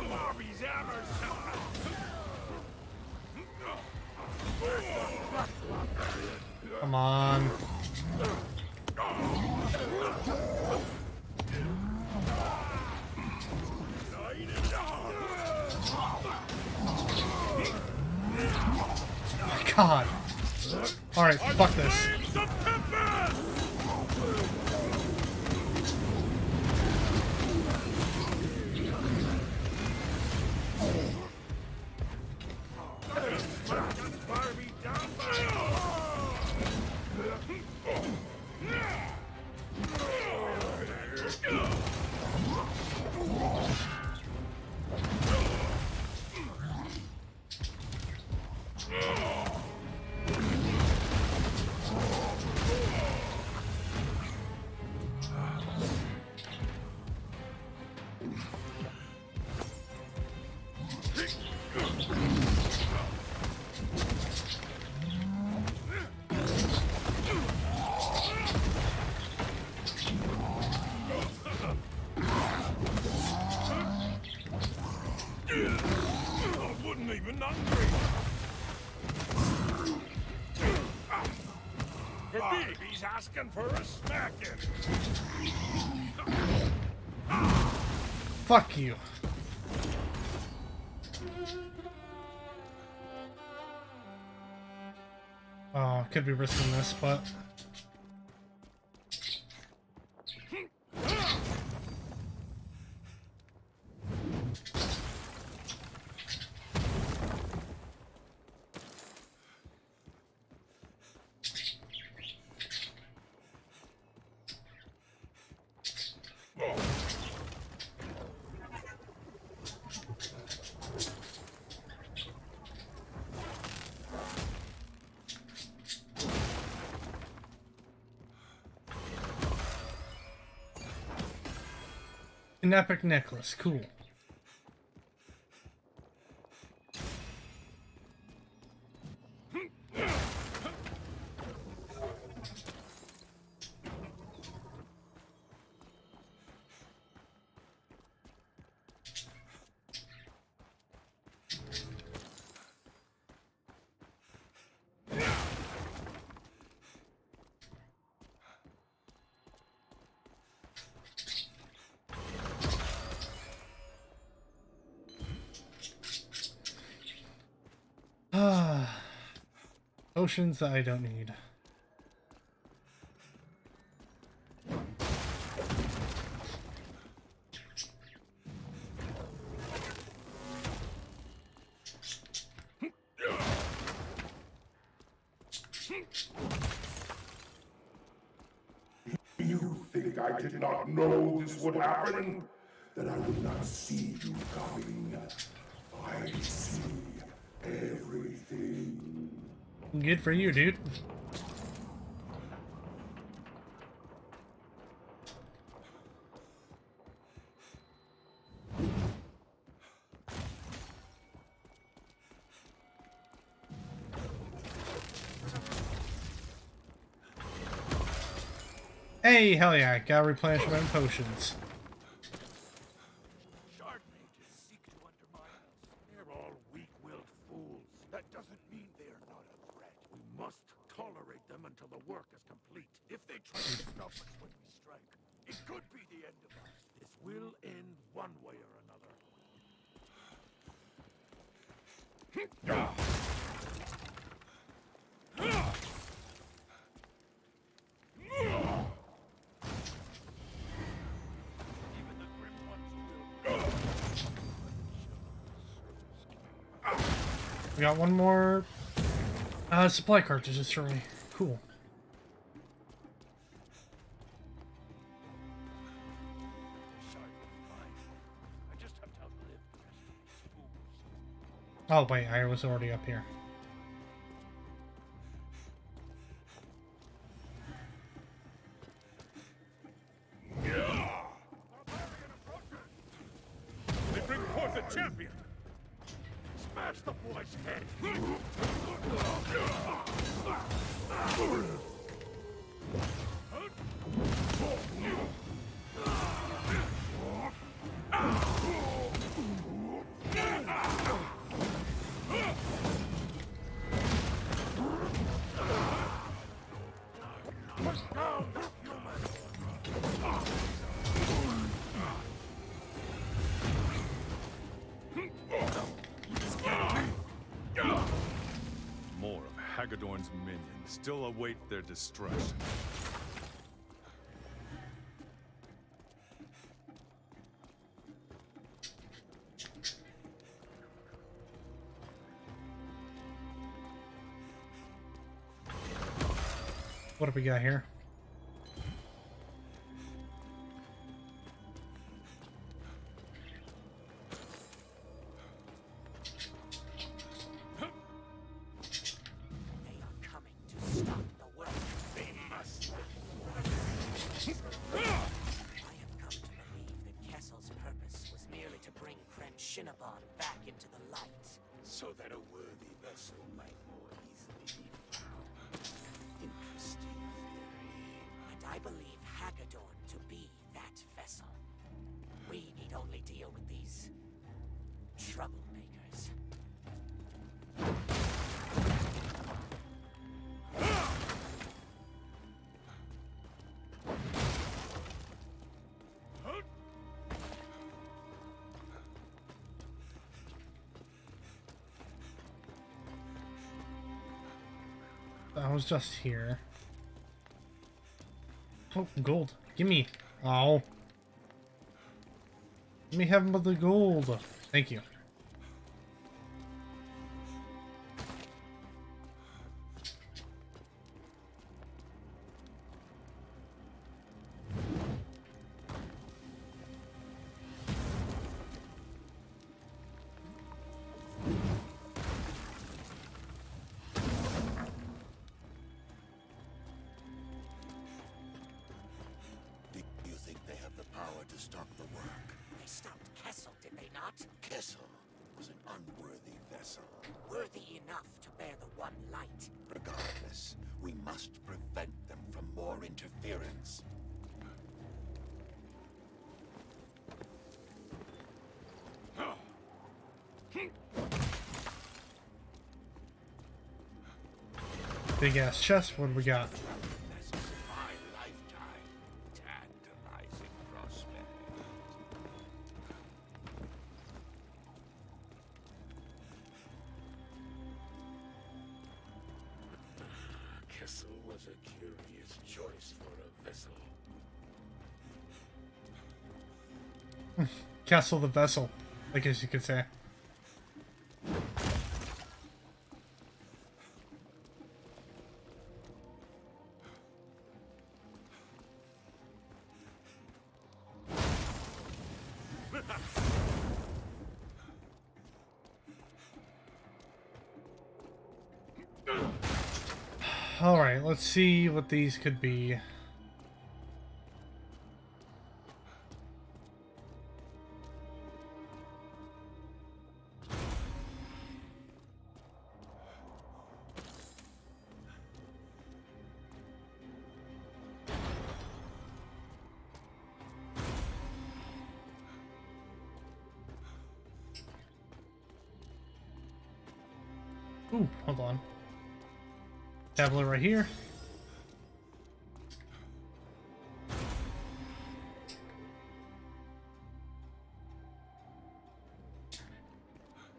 [SPEAKER 4] Bobby's hammers.
[SPEAKER 1] Come on. God. Alright, fuck this.
[SPEAKER 4] He's asking for a smacking.
[SPEAKER 1] Fuck you. Oh, could be risking this, but... An epic necklace, cool. Potions that I don't need.
[SPEAKER 7] You think I did not know this would happen? That I would not see you coming? I see everything.
[SPEAKER 1] Good for you, dude. Hey, hell yeah, gotta replenish my own potions.
[SPEAKER 4] Shard mages seek to undermine us. They're all weak-willed fools. That doesn't mean they're not a threat. We must tolerate them until the work is complete. If they try to stop us when we strike, it could be the end of us. This will end one way or another.
[SPEAKER 1] We got one more supply cart to destroy. Cool.
[SPEAKER 5] I just have to outlive the rest of these fools.
[SPEAKER 1] Oh wait, I was already up here.
[SPEAKER 5] They bring forth a champion! Smash the boy's head!
[SPEAKER 3] More of Hagedorn's minions still await their destruction.
[SPEAKER 1] What do we got here?
[SPEAKER 6] They are coming to stop the world.
[SPEAKER 4] They must.
[SPEAKER 6] I have come to believe that Kessel's purpose was merely to bring Crenshinabon back into the light.
[SPEAKER 4] So that a worthy vessel might more easily be found. Interesting theory.
[SPEAKER 6] And I believe Hagedorn to be that vessel. We need only deal with these troublemakers.
[SPEAKER 1] I was just here. Oh, gold. Gimme. Oh. Let me have the gold. Thank you.
[SPEAKER 4] Do you think they have the power to stop the work?
[SPEAKER 6] They stopped Kessel, did they not?
[SPEAKER 4] Kessel was an unworthy vessel.
[SPEAKER 6] Worthy enough to bear the one light.
[SPEAKER 4] Regardless, we must prevent them from more interference.
[SPEAKER 1] Big ass chest. What do we got?
[SPEAKER 4] This is my lifetime. Tantalizing prospect. Kessel was a curious choice for a vessel.
[SPEAKER 1] Castle the vessel, I guess you could say. Alright, let's see what these could be. Ooh, hold on. Tablet right here.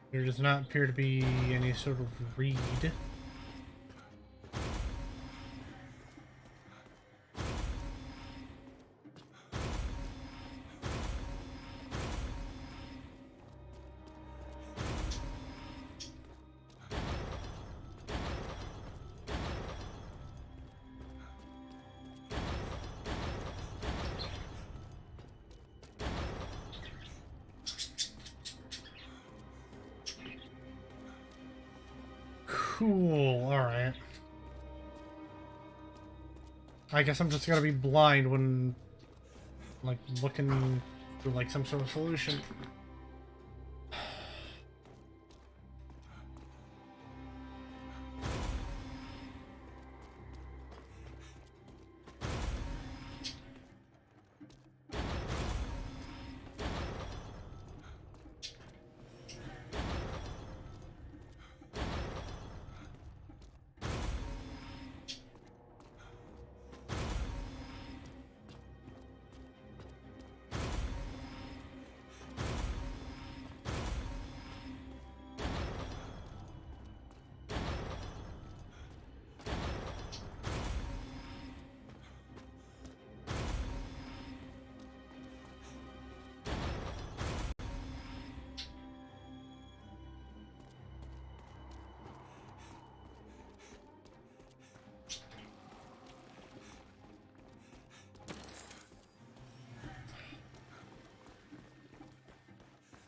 [SPEAKER 1] There does not appear to be any sort of reed. Cool, alright. I guess I'm just gonna be blind when, like, looking for, like, some sort of solution.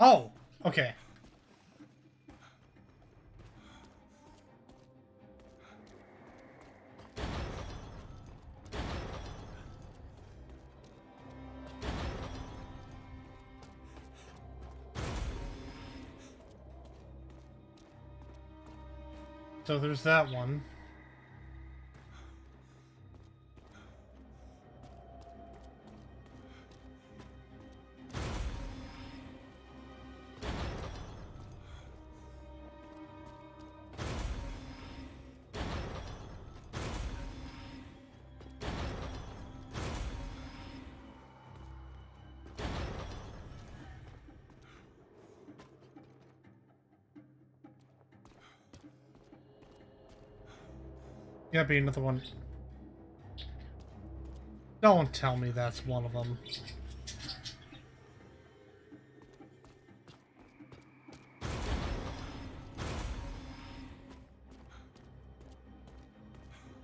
[SPEAKER 1] Oh, okay. So there's that one. Gotta be another one. Don't tell me that's one of them.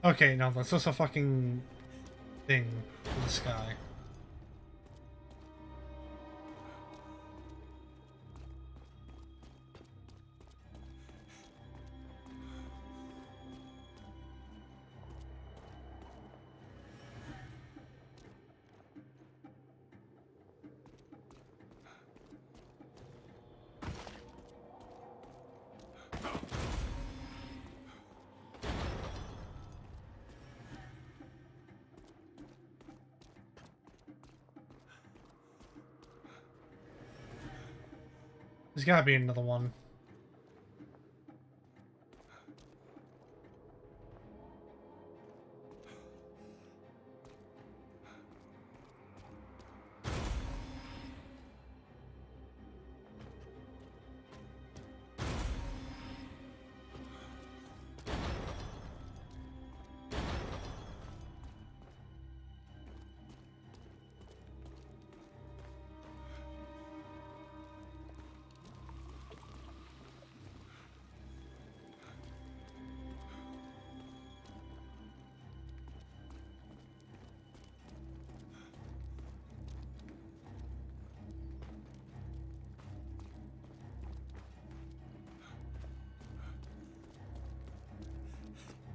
[SPEAKER 1] Okay, no, that's just a fucking thing for the sky. There's gotta be another one.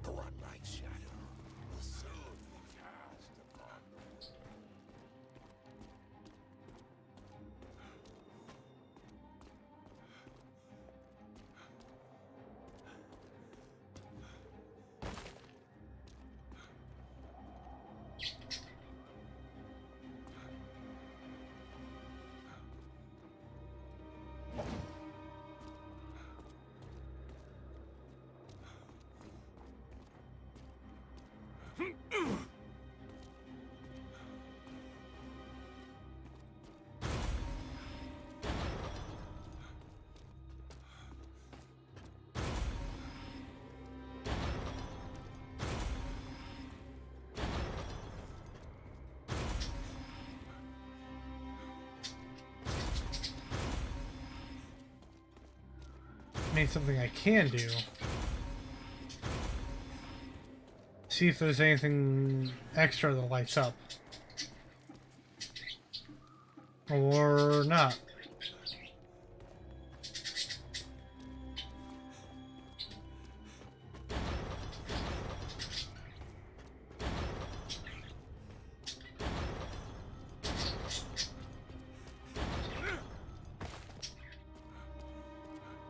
[SPEAKER 4] The one night shadow will soon be cast upon them.
[SPEAKER 1] maybe something I can do. See if there's anything extra that lights up. Or not.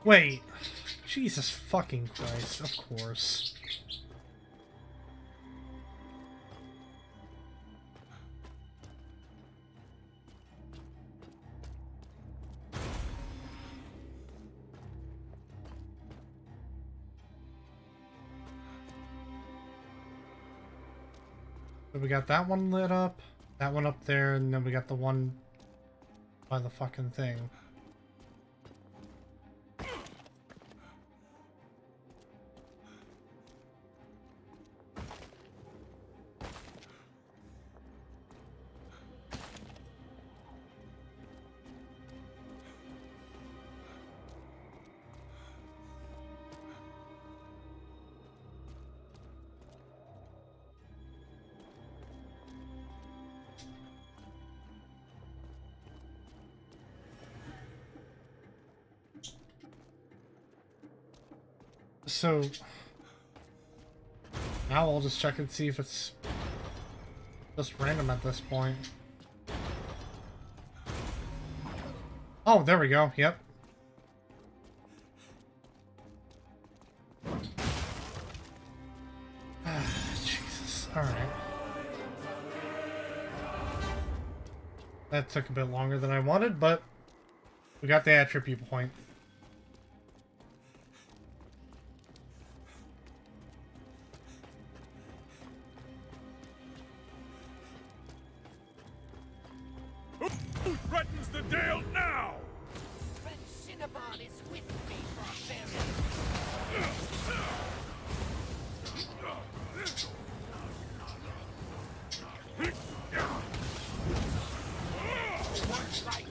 [SPEAKER 1] Wait. Jesus fucking Christ, of course. So we got that one lit up, that one up there, and then we got the one by the fucking thing. So now I'll just check and see if it's just random at this point. Oh, there we go. Yep. Jesus. Alright. That took a bit longer than I wanted, but we got the attribute point.
[SPEAKER 5] Who threatens the Dale now?
[SPEAKER 6] Red Cinnabon is with me, barbarian. What's right?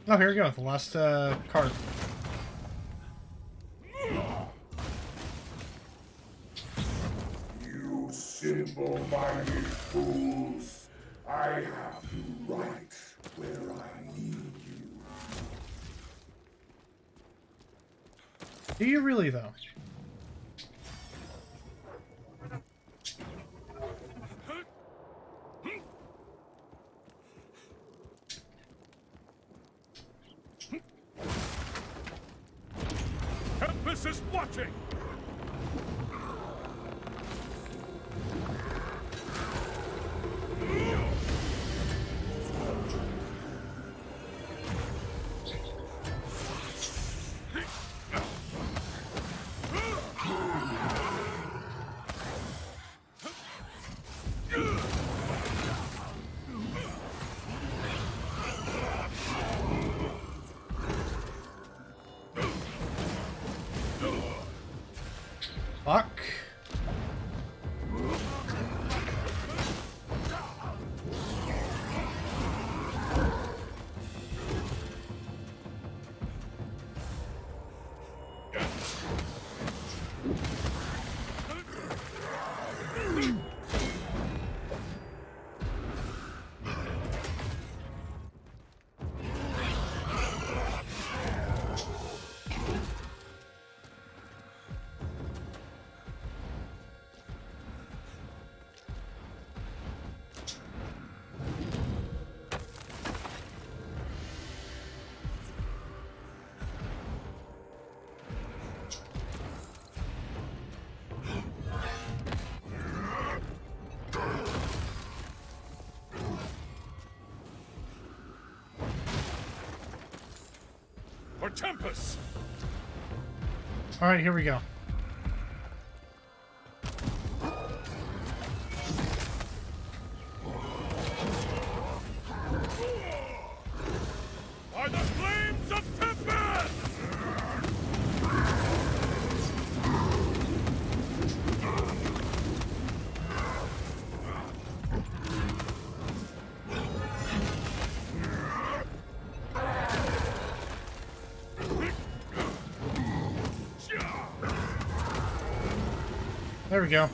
[SPEAKER 1] Oh, here we go. The last card.
[SPEAKER 7] You simple-minded fools. I have you right where I need you.
[SPEAKER 1] Do you really, though?
[SPEAKER 5] Tempest is watching! or Tempest!
[SPEAKER 1] Alright, here we go.
[SPEAKER 5] By the flames of Tempest!
[SPEAKER 1] There we go.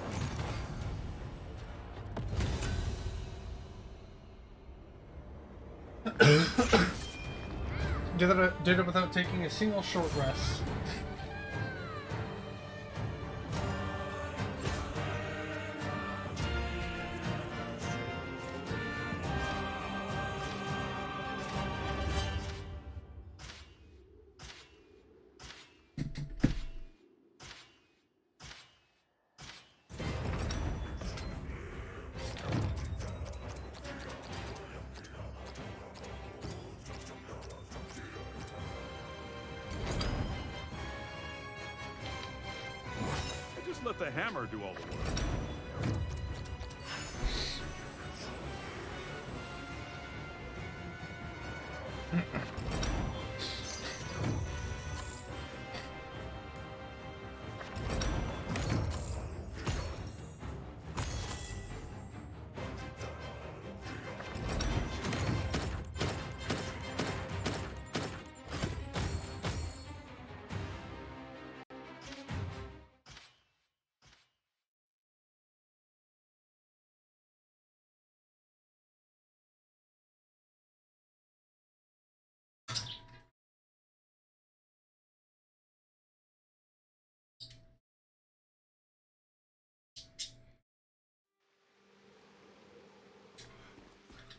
[SPEAKER 1] Did it without taking a single short rest.
[SPEAKER 5] Just let the hammer do all the work.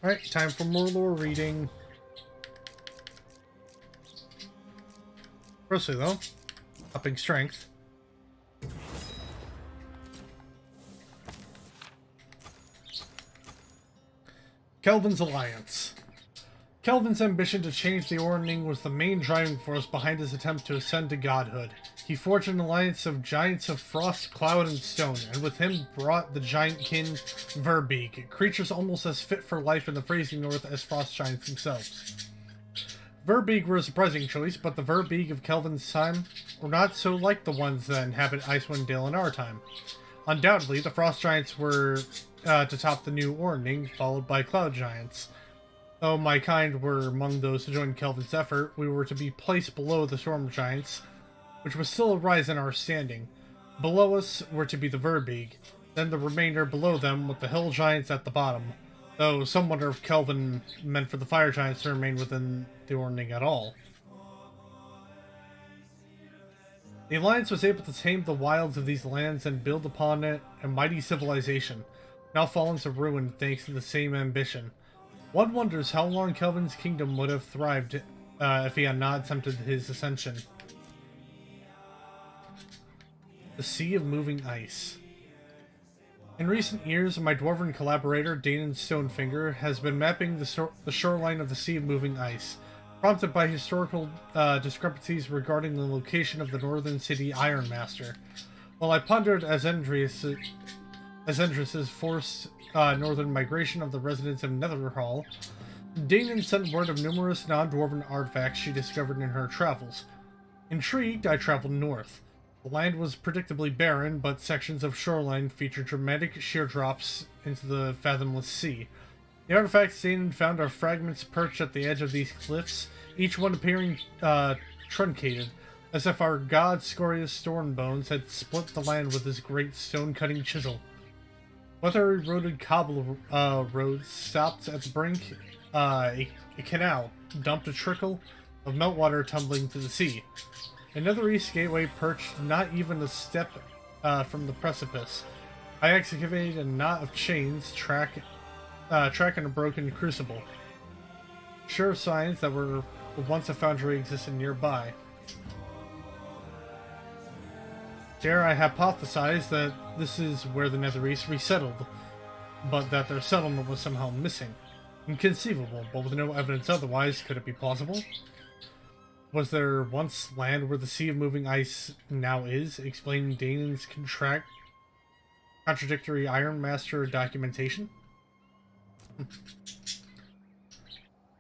[SPEAKER 1] Alright, time for more lore reading. Firstly though, upping strength. Kelvin's alliance. Kelvin's ambition to change the Ordning was the main driving force behind his attempt to ascend to godhood. He forged an alliance of giants of frost, cloud, and stone, and with him brought the giant kin Verbeeg, creatures almost as fit for life in the freezing north as frost giants themselves. Verbeeg were a surprising choice, but the Verbeeg of Kelvin's time were not so like the ones that inhabit Icewind Dale in our time. Undoubtedly, the frost giants were to top the new Ordning, followed by cloud giants. Though my kind were among those who joined Kelvin's effort, we were to be placed below the storm giants, which was still a rise in our standing. Below us were to be the Verbeeg, then the remainder below them with the hill giants at the bottom, though some wonder if Kelvin meant for the fire giants to remain within the Ordning at all. The Alliance was able to tame the wilds of these lands and build upon it a mighty civilization, now fallen to ruin thanks to the same ambition. One wonders how long Kelvin's kingdom would have thrived if he had not attempted his ascension. The Sea of Moving Ice. In recent years, my dwarven collaborator, Danon Stonefinger, has been mapping the shoreline of the Sea of Moving Ice, prompted by historical discrepancies regarding the location of the northern city Ironmaster. While I pondered Azendris's forced northern migration of the residents of Netherhall, Danon sent word of numerous non-dwarven artifacts she discovered in her travels. Intrigued, I traveled north. The land was predictably barren, but sections of shoreline featured dramatic sheer drops into the fathomless sea. The artifacts Danon found are fragments perched at the edge of these cliffs, each one appearing truncated, as if our god Scorius Stormbones had split the land with his great stone-cutting chisel. Weather-eroded cobble roads stopped at the brink. A canal dumped a trickle of meltwater tumbling to the sea. Another east gateway perched not even a step from the precipice. I excavated a knot of chains, tracking a broken crucible. Sure signs that were once a foundry existed nearby. Dare I hypothesize that this is where the Netherese resettled, but that their settlement was somehow missing. Inconceivable, but with no evidence otherwise, could it be plausible? Was there once land where the sea of moving ice now is? Explaining Damon's contradictory Iron Master documentation.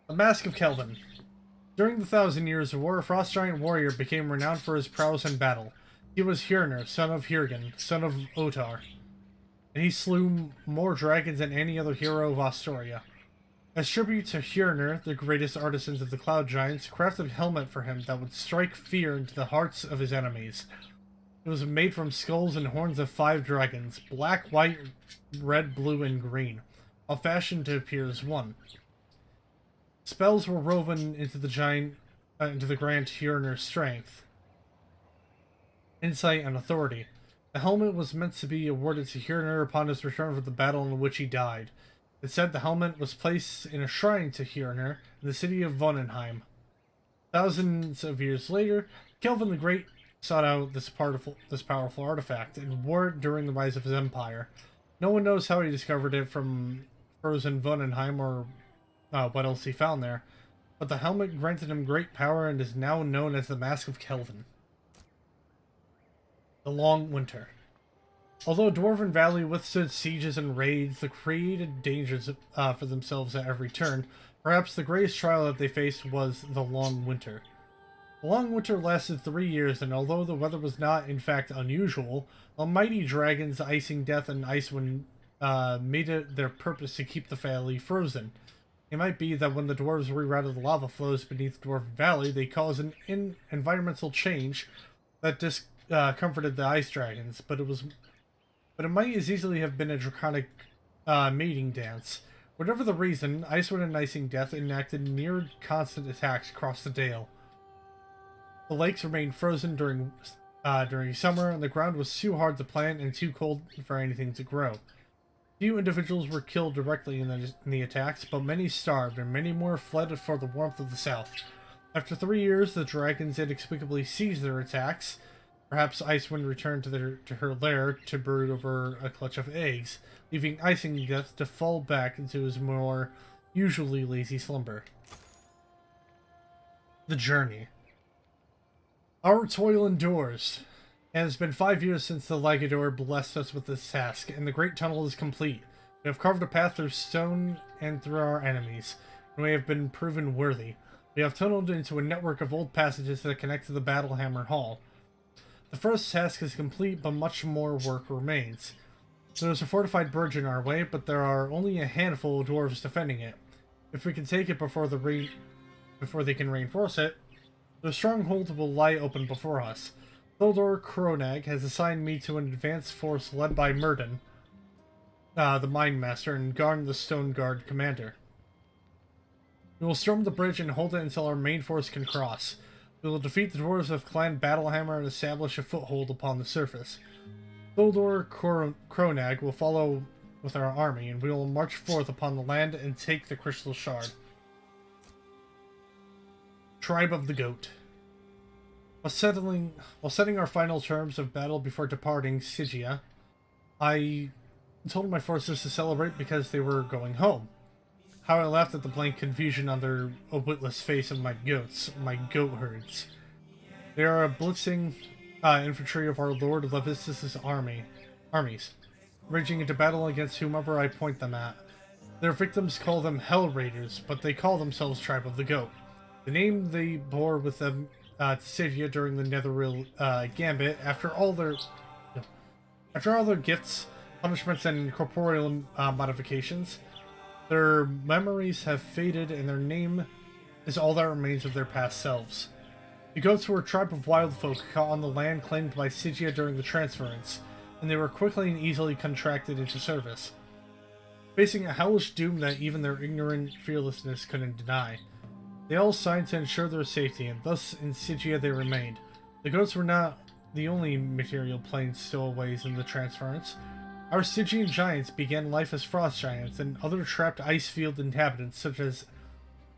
[SPEAKER 1] The Mask of Kelvin. During the Thousand Years of War, a frost giant warrior became renowned for his prowess in battle. He was Hjörnir, son of Hjörgen, son of Otar, and he slew more dragons than any other hero of Astoria. As tribute to Hjörnir, the greatest artisans of the Cloud Giants crafted a helmet for him that would strike fear into the hearts of his enemies. It was made from skulls and horns of 5 dragons, black, white, red, blue, and green, all fashioned to appear as one. Spells were woven into the grand Hjörnir's strength, insight, and authority. The helmet was meant to be awarded to Hjörnir upon his return from the battle in which he died. It said the helmet was placed in a shrine to Hjörnir in the city of Vonenheim. Thousands of years later, Kelvin the Great sought out this powerful artifact and wore it during the rise of his empire. No one knows how he discovered it from frozen Vonenheim or what else he found there, but the helmet granted him great power and is now known as the Mask of Kelvin. The Long Winter. Although Dwarven Valley withstood sieges and raids that created dangers for themselves at every turn, perhaps the greatest trial that they faced was the Long Winter. The Long Winter lasted 3 years, and although the weather was not, in fact, unusual, the mighty dragons Icing Death and Icewind made it their purpose to keep the valley frozen. It might be that when the dwarves rerouted the lava flows beneath Dwarven Valley, they caused an environmental change that discomforted the ice dragons, but it might as easily have been a draconic mating dance. Whatever the reason, Icewind and Icing Death enacted near constant attacks across the Dale. The lakes remained frozen during summer, and the ground was too hard to plant and too cold for anything to grow. Few individuals were killed directly in the attacks, but many starved, and many more fled for the warmth of the south. After 3 years, the dragons inexplicably ceased their attacks. Perhaps Icewind returned to her lair to brood over a clutch of eggs, leaving Icing Death to fall back into his more usually lazy slumber. The Journey. Our toil endures. It has been 5 years since the Lagador blessed us with this task, and the Great Tunnel is complete. We have carved a path through stone and through our enemies, and we have been proven worthy. We have tunneled into a network of old passages that connect to the Battlehammer Hall. The first task is complete, but much more work remains. There is a fortified bridge in our way, but there are only a handful of dwarves defending it. If we can take it before they can reinforce it, the stronghold will lie open before us. Thildor Kronag has assigned me to an advanced force led by Myrden, the Mind Master, and Garn the Stone Guard commander. We will storm the bridge and hold it until our main force can cross. We will defeat the dwarves of Clan Battlehammer and establish a foothold upon the surface. Thildor Kronag will follow with our army, and we will march forth upon the land and take the Crystal Shard. Tribe of the Goat. While setting our final terms of battle before departing Stygia, I told my forces to celebrate because they were going home. How I laughed at the blank confusion on their witless face of my goat herds. They are a blitzing infantry of our Lord Levistus' armies, raging into battle against whomever I point them at. Their victims call them Hell Raiders, but they call themselves Tribe of the Goat. The name they bore with them to Stygia during the Netheril Gambit, after all their gifts, punishments, and corporeal modifications, their memories have faded, and their name is all that remains of their past selves. The goats were a tribe of wild folk caught on the land claimed by Stygia during the transference, and they were quickly and easily contracted into service, facing a hellish doom that even their ignorant fearlessness couldn't deny. They all signed to ensure their safety, and thus in Stygia they remained. The goats were not the only material plane stowaways in the transference. Our Stygian giants began life as frost giants, and other trapped icefield inhabitants such as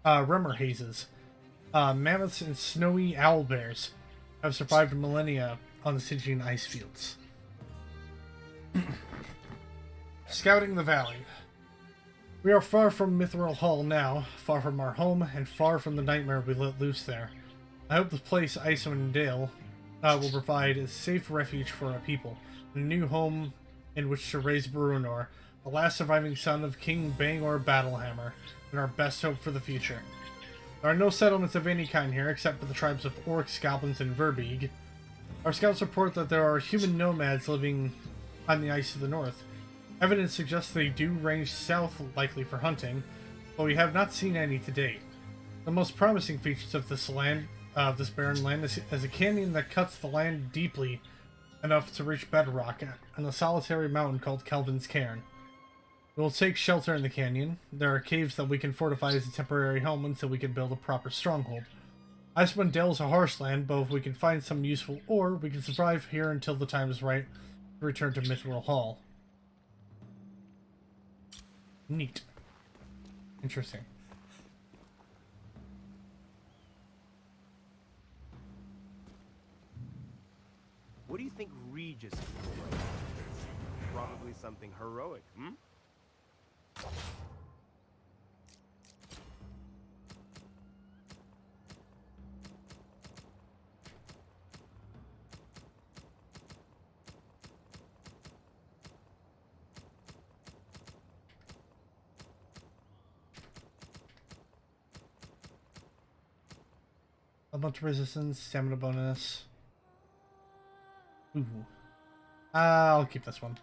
[SPEAKER 1] Remmerhazes, mammoths, and snowy owlbears have survived millennia on the Stygian icefields. Scouting the Valley. We are far from Mithril Hall now, far from our home, and far from the nightmare we let loose there. I hope this place, Icewind Dale, will provide a safe refuge for our people, and a new home in which to raise Bruenor, the last surviving son of King Bangor Battlehammer, and our best hope for the future. There are no settlements of any kind here except for the tribes of orcs, goblins, and Verbeeg. Our scouts report that there are human nomads living on the ice to the north. Evidence suggests they do range south, likely for hunting, but we have not seen any to date. The most promising features of this barren land, is a canyon that cuts the land deeply enough to reach bedrock on a solitary mountain called Kelvin's Cairn. We will take shelter in the canyon. There are caves that we can fortify as a temporary home until we can build a proper stronghold. Icewind Dale is a harsh land, but if we can find some useful ore, we can survive here until the time is right to return to Mithril Hall. Neat. Interesting.
[SPEAKER 8] What do you think Regis is doing? Probably something heroic, hmm?
[SPEAKER 1] A bunch of resistance, stamina bonus. Ooh. I'll keep this one.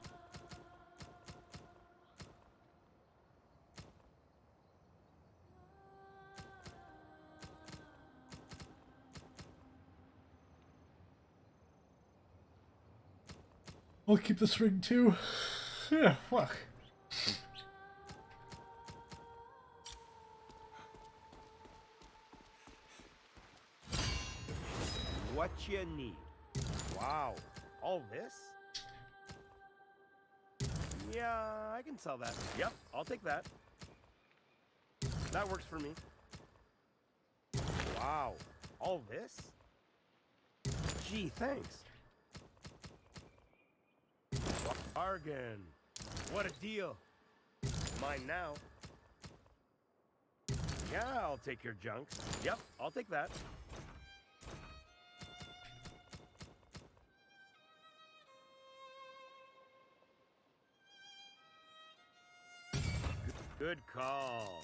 [SPEAKER 1] I'll keep this ring too. Yeah, fuck.
[SPEAKER 8] What you need? Wow, all this? Yeah, I can sell that. Yep, I'll take that. That works for me. Wow, all this? Gee, thanks. Bargain. What a deal. Mine now. Yeah, I'll take your junk. Yep, I'll take that. Good call.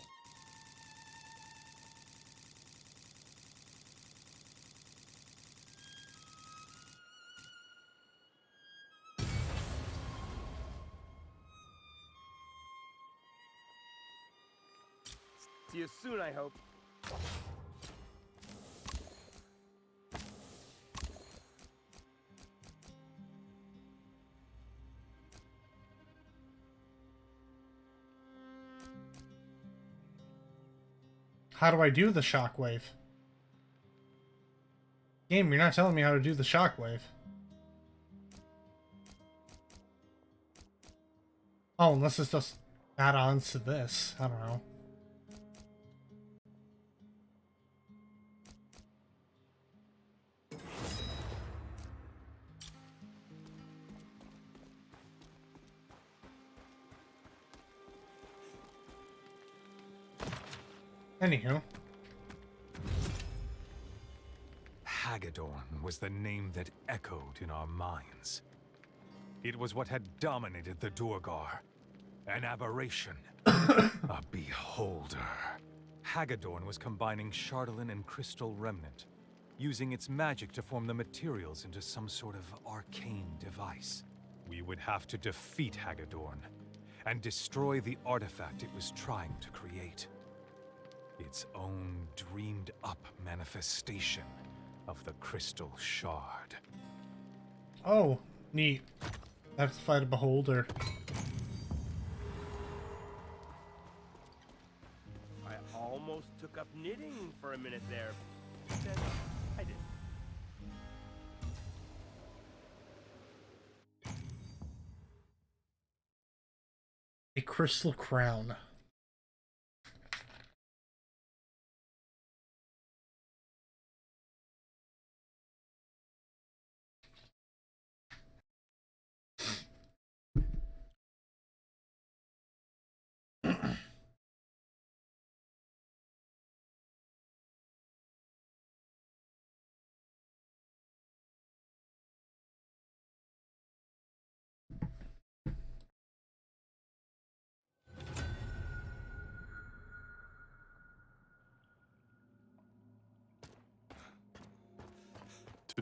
[SPEAKER 8] See you soon, I hope.
[SPEAKER 1] How do I do the shockwave? Game, you're not telling me how to do the shockwave. Oh, unless it's just add-ons to this. I don't know. Anywho.
[SPEAKER 2] Hagedorn was the name that echoed in our minds. It was what had dominated the Duergar. An aberration. A beholder. Hagedorn was combining Chardalyn and Crystal Remnant, using its magic to form the materials into some sort of arcane device. We would have to defeat Hagedorn and destroy the artifact it was trying to create. Its own dreamed-up manifestation of the Crystal Shard.
[SPEAKER 1] Oh, neat. I have to fight a beholder.
[SPEAKER 8] I almost took up knitting for a minute there, but then I didn't.
[SPEAKER 1] A crystal crown.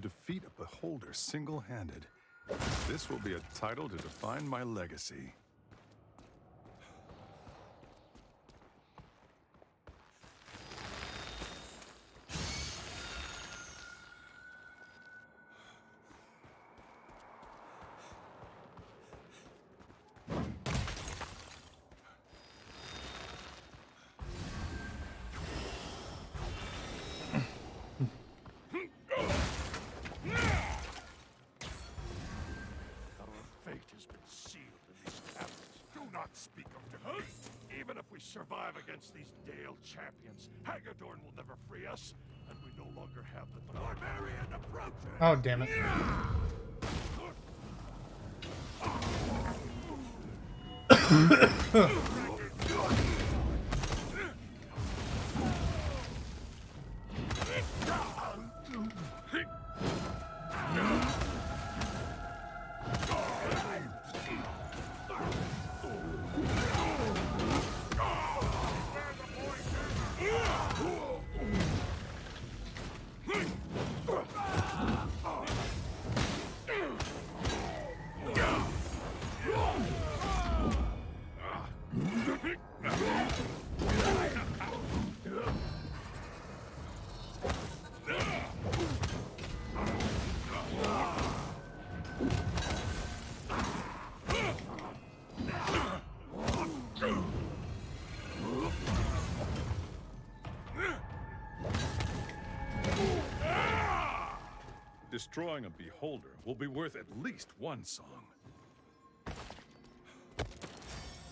[SPEAKER 3] defeat a beholder single-handed. This will be a title to define my legacy.
[SPEAKER 5] Speak of defeat. Even if we survive against these Dale champions, Hagedorn will never free us, and we no longer have the barbarian approaching.
[SPEAKER 1] Oh, damn it.
[SPEAKER 3] Destroying a beholder will be worth at least one song.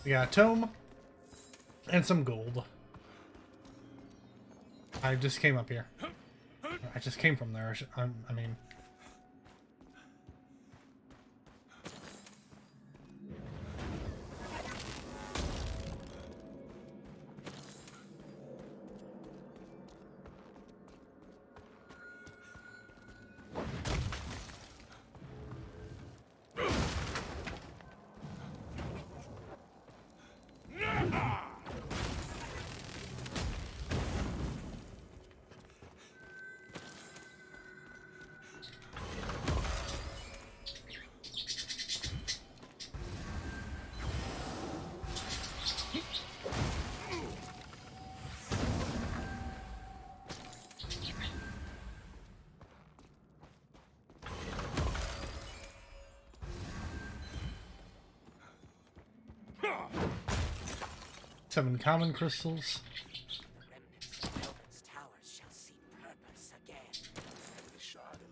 [SPEAKER 1] We got a tome and some gold. I just came up here. I just came from there. I mean... Seven common crystals.
[SPEAKER 6] The remnants of Kelvin's towers shall see purpose again.
[SPEAKER 4] The shard of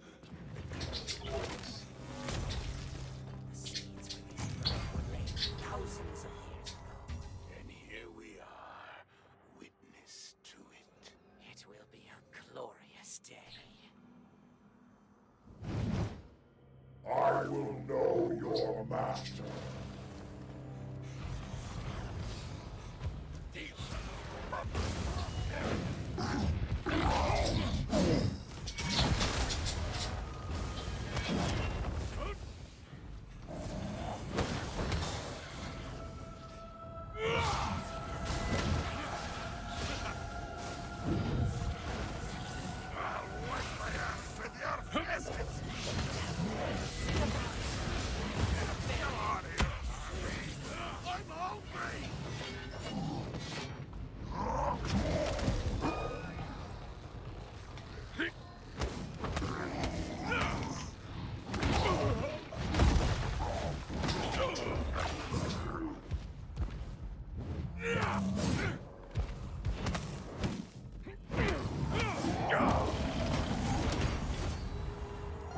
[SPEAKER 6] The seeds for this world were laid thousands of years ago.
[SPEAKER 4] and here we are, witness to it.
[SPEAKER 6] It will be a glorious day.
[SPEAKER 7] I will know your master.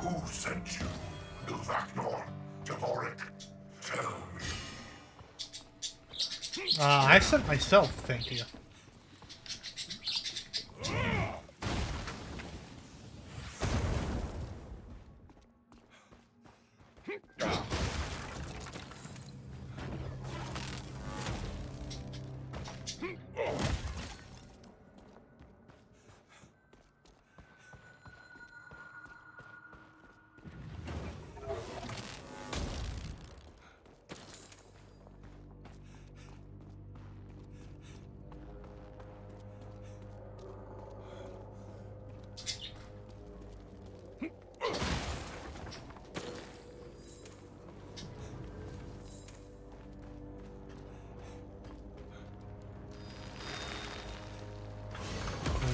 [SPEAKER 7] Who sent you? Ilvaknor? Dvorik? Tell me.
[SPEAKER 1] I sent myself, thank you.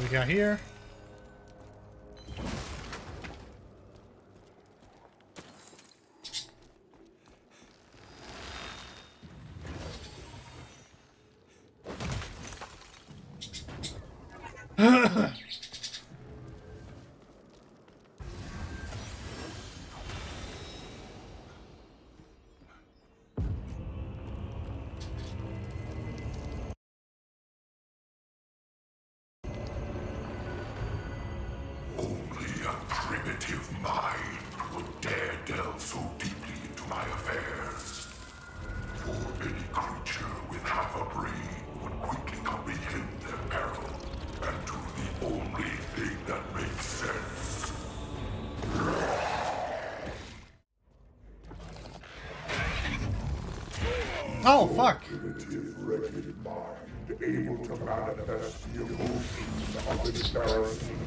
[SPEAKER 1] we got here?
[SPEAKER 7] Only a primitive mind would dare delve so deeply into my affairs. For any creature with half a brain would quickly comprehend their peril and do the only thing that makes sense.
[SPEAKER 1] Oh, fuck.
[SPEAKER 7] Primitive, wretched mind, able to manifest the emotions of embarrassment.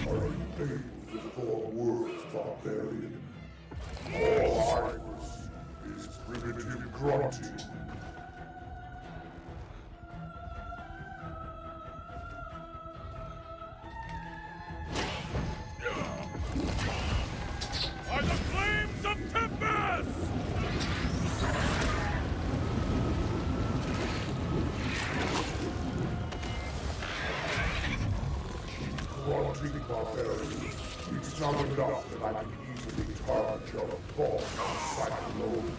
[SPEAKER 7] Are you able to form words, barbarian? All I receive is primitive grunting.
[SPEAKER 5] Are the flames of Tempest!
[SPEAKER 7] Grunting barbarian. It's not enough that I can easily target your thoughts cyclone.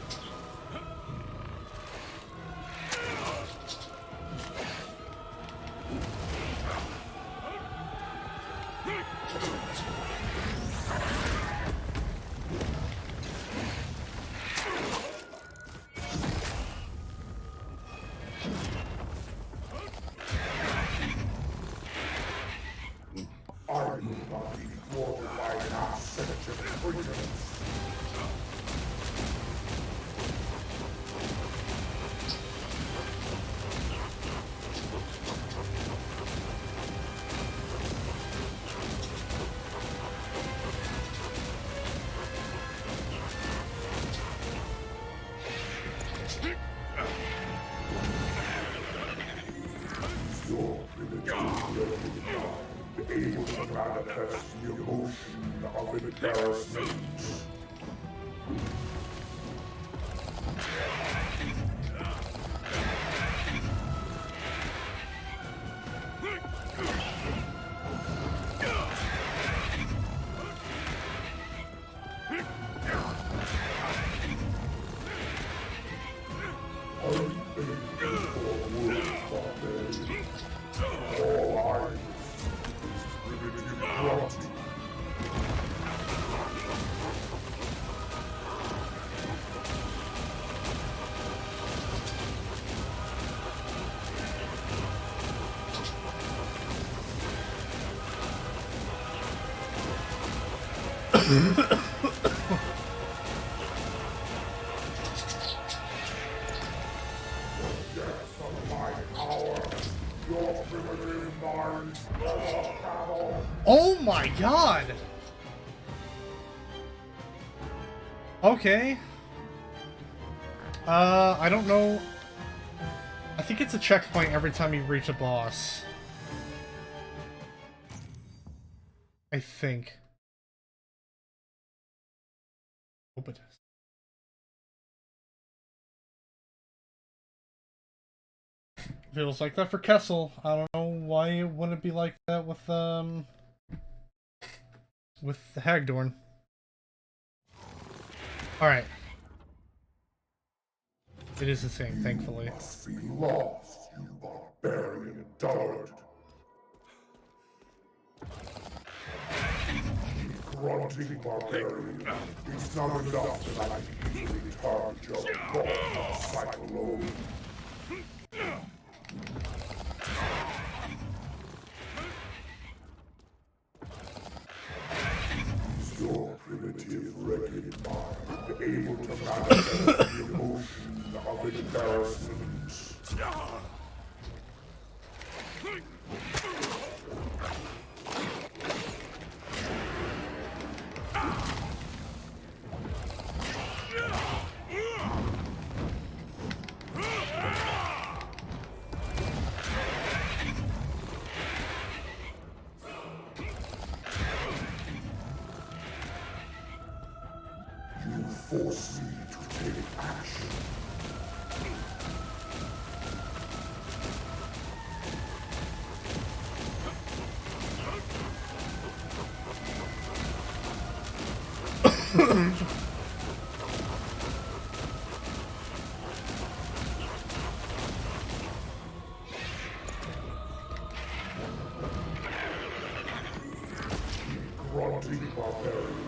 [SPEAKER 7] I will not be thwarted by an ascension pretense. Your primitive able to manifest the emotion of embarrassment. Are you able for words, barbarian? All I receive is primitive grunting. Depths of my power, your primitive minds never travel.
[SPEAKER 1] Oh my god! Okay. I don't know. I think it's a checkpoint every time you reach a boss. I think. Hope it is. Feels like that for Kessel. I don't know why it wouldn't be like that with the Hagdorn. Alright. It is the same, thankfully.
[SPEAKER 7] Must be lost, you barbarian dullard. Grunting barbarian. It's not enough that I can easily target your thoughts cyclone. Is your primitive, wretched mind able to manifest the emotion of embarrassment? force me to take action. Grunting barbarian.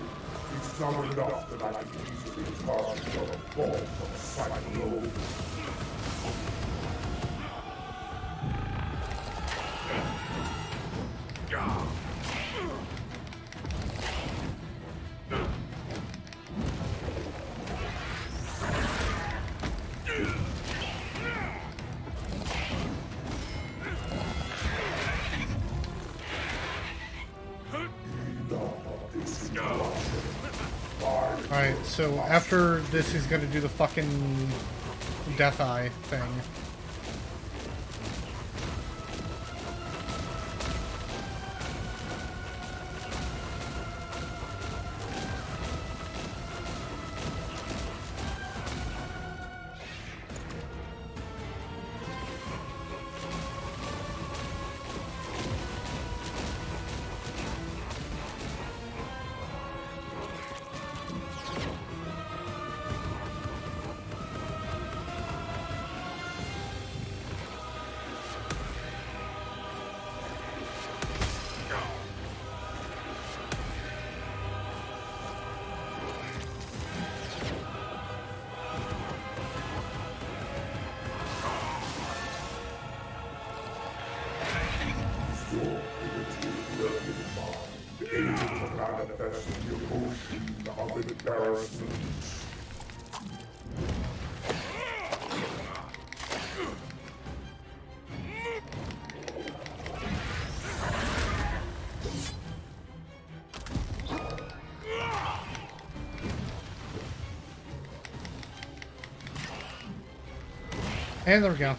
[SPEAKER 7] It's not enough that I can easily target your ball from sight alone.
[SPEAKER 1] Alright, so after this, he's gonna do the fucking Death Eye thing. And there we go.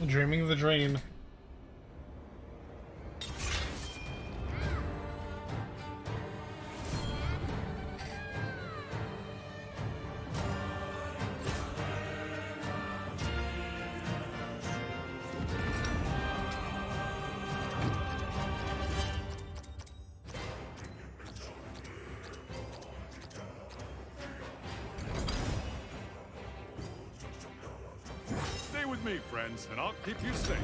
[SPEAKER 1] Dreaming of the dream.
[SPEAKER 5] Stay with me, friends, and I'll keep you safe.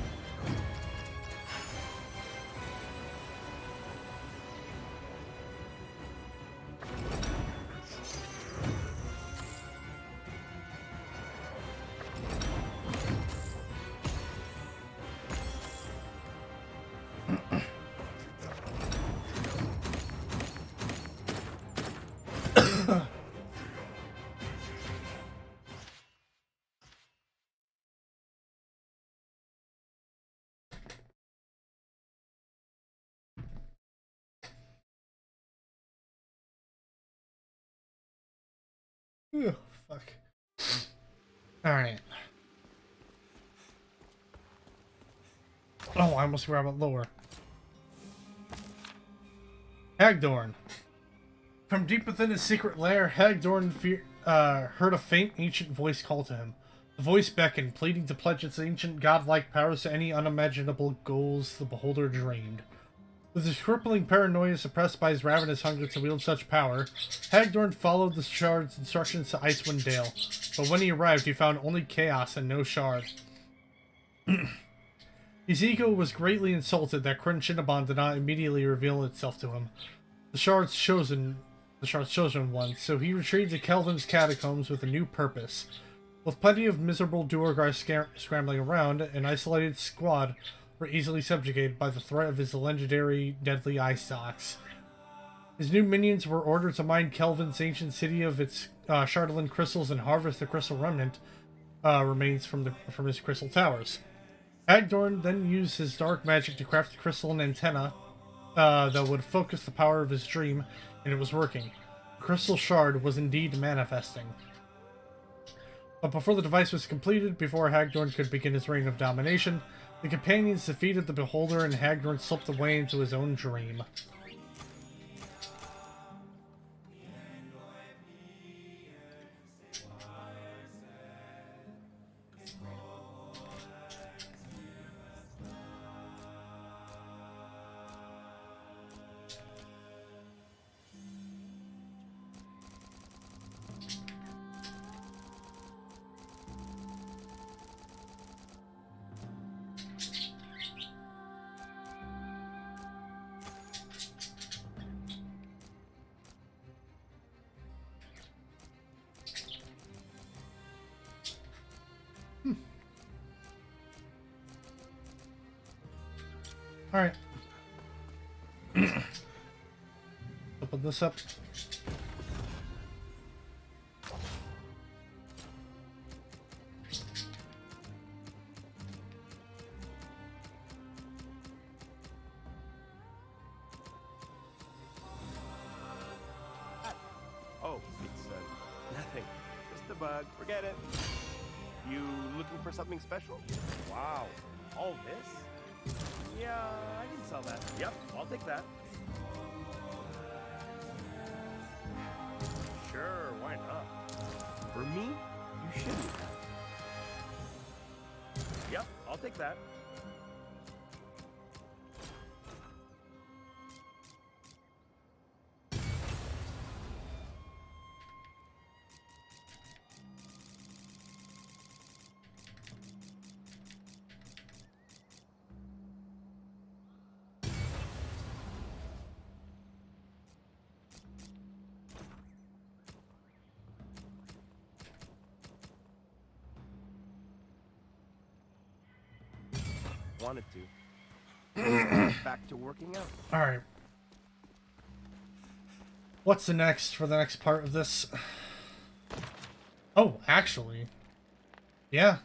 [SPEAKER 1] Ugh, fuck. Alright. Oh, I almost forgot about lower. Hagdorn. From deep within his secret lair, Hagdorn heard a faint, ancient voice call to him. The voice beckoned, pleading to pledge its ancient godlike powers to any unimaginable goals the beholder dreamed. With his crippling paranoia suppressed by his ravenous hunger to wield such power, Hagdorn followed the Shard's instructions to Icewind Dale, but when he arrived he found only chaos and no Shard. His ego was greatly insulted that Kryn Shinobon did not immediately reveal itself to him, the Shard's chosen one, so he retreated to Kelvin's catacombs with a new purpose. With plenty of miserable Duergar scrambling around, an isolated squad were easily subjugated by the threat of his legendary deadly eye stalks. His new minions were ordered to mine Kelvin's ancient city of its Shardolin crystals and harvest the crystal remnant remains from his crystal towers. Hagdorn then used his dark magic to craft a crystalline antenna that would focus the power of his dream, and it was working. The crystal shard was indeed manifesting. But before the device was completed, before Hagdorn could begin his reign of domination, the companions defeated the Beholder and Hagdorn slipped away into his own dream. Alright. Open this up.
[SPEAKER 8] Oh, it's nothing. Just a bug. Forget it. You looking for something special? Wow. All this? Yeah, I can sell that. Yep, I'll take that. Sure, why not? For me, you shouldn't. Yep, I'll take that. Wanted to. Back to working out.
[SPEAKER 1] Alright. What's the next for the next part of this? Oh, actually. Yeah.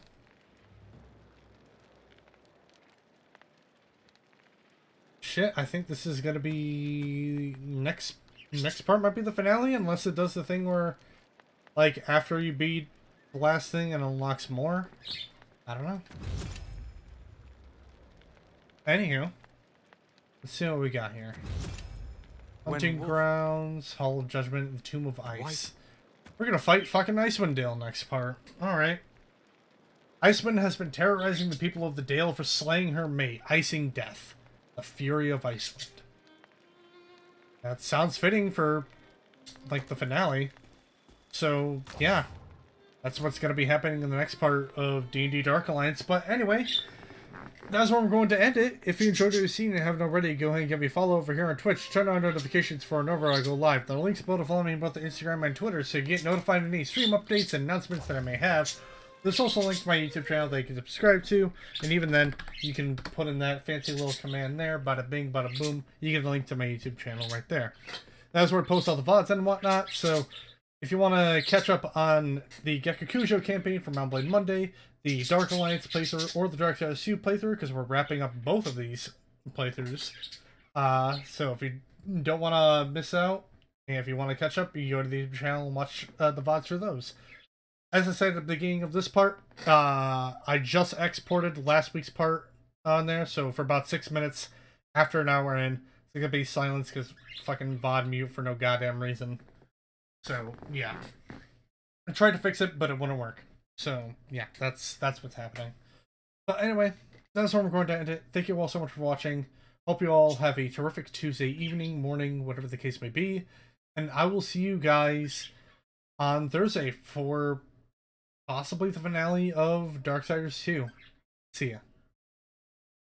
[SPEAKER 1] Shit, I think this is gonna be next part might be the finale, unless it does the thing where like after you beat the last thing and unlocks more. I don't know. Anywho, let's see what we got here. Hunting Grounds, Hall of Judgment, and Tomb of Ice. We're gonna fight fucking Icewind Dale next part. Alright. Icewind has been terrorizing the people of the Dale for slaying her mate, Icing Death, the Fury of Icewind. That sounds fitting for, like, the finale. So, yeah. That's what's gonna be happening in the next part of D&D Dark Alliance. But anyway, that's where I'm going to end it. If you enjoyed what you've seen and haven't already, go ahead and give me a follow over here on Twitch. Turn on notifications for whenever I go live. The links below to follow me on both the Instagram and Twitter so you get notified of any stream updates and announcements that I may have. There's also a link to my YouTube channel that you can subscribe to, and even then, you can put in that fancy little command there, bada bing, bada boom, you get a link to my YouTube channel right there. That's where I post all the VODs and whatnot, so if you want to catch up on the Gekukujo campaign for Mount Blade Monday, the Dark Alliance playthrough, or the Darksiders 2 playthrough, because we're wrapping up both of these playthroughs. So if you don't want to miss out, and if you want to catch up, you go to the YouTube channel and watch the VODs for those. As I said at the beginning of this part, I just exported last week's part on there, so for about 6 minutes, after an hour in, it's going to be silence because fucking VOD mute for no goddamn reason. So, yeah. I tried to fix it, but it wouldn't work. So, yeah, that's what's happening. But anyway, that's where I'm going to end it. Thank you all so much for watching. Hope you all have a terrific Tuesday evening, morning, whatever the case may be. And I will see you guys on Thursday for possibly the finale of Darksiders 2. See ya.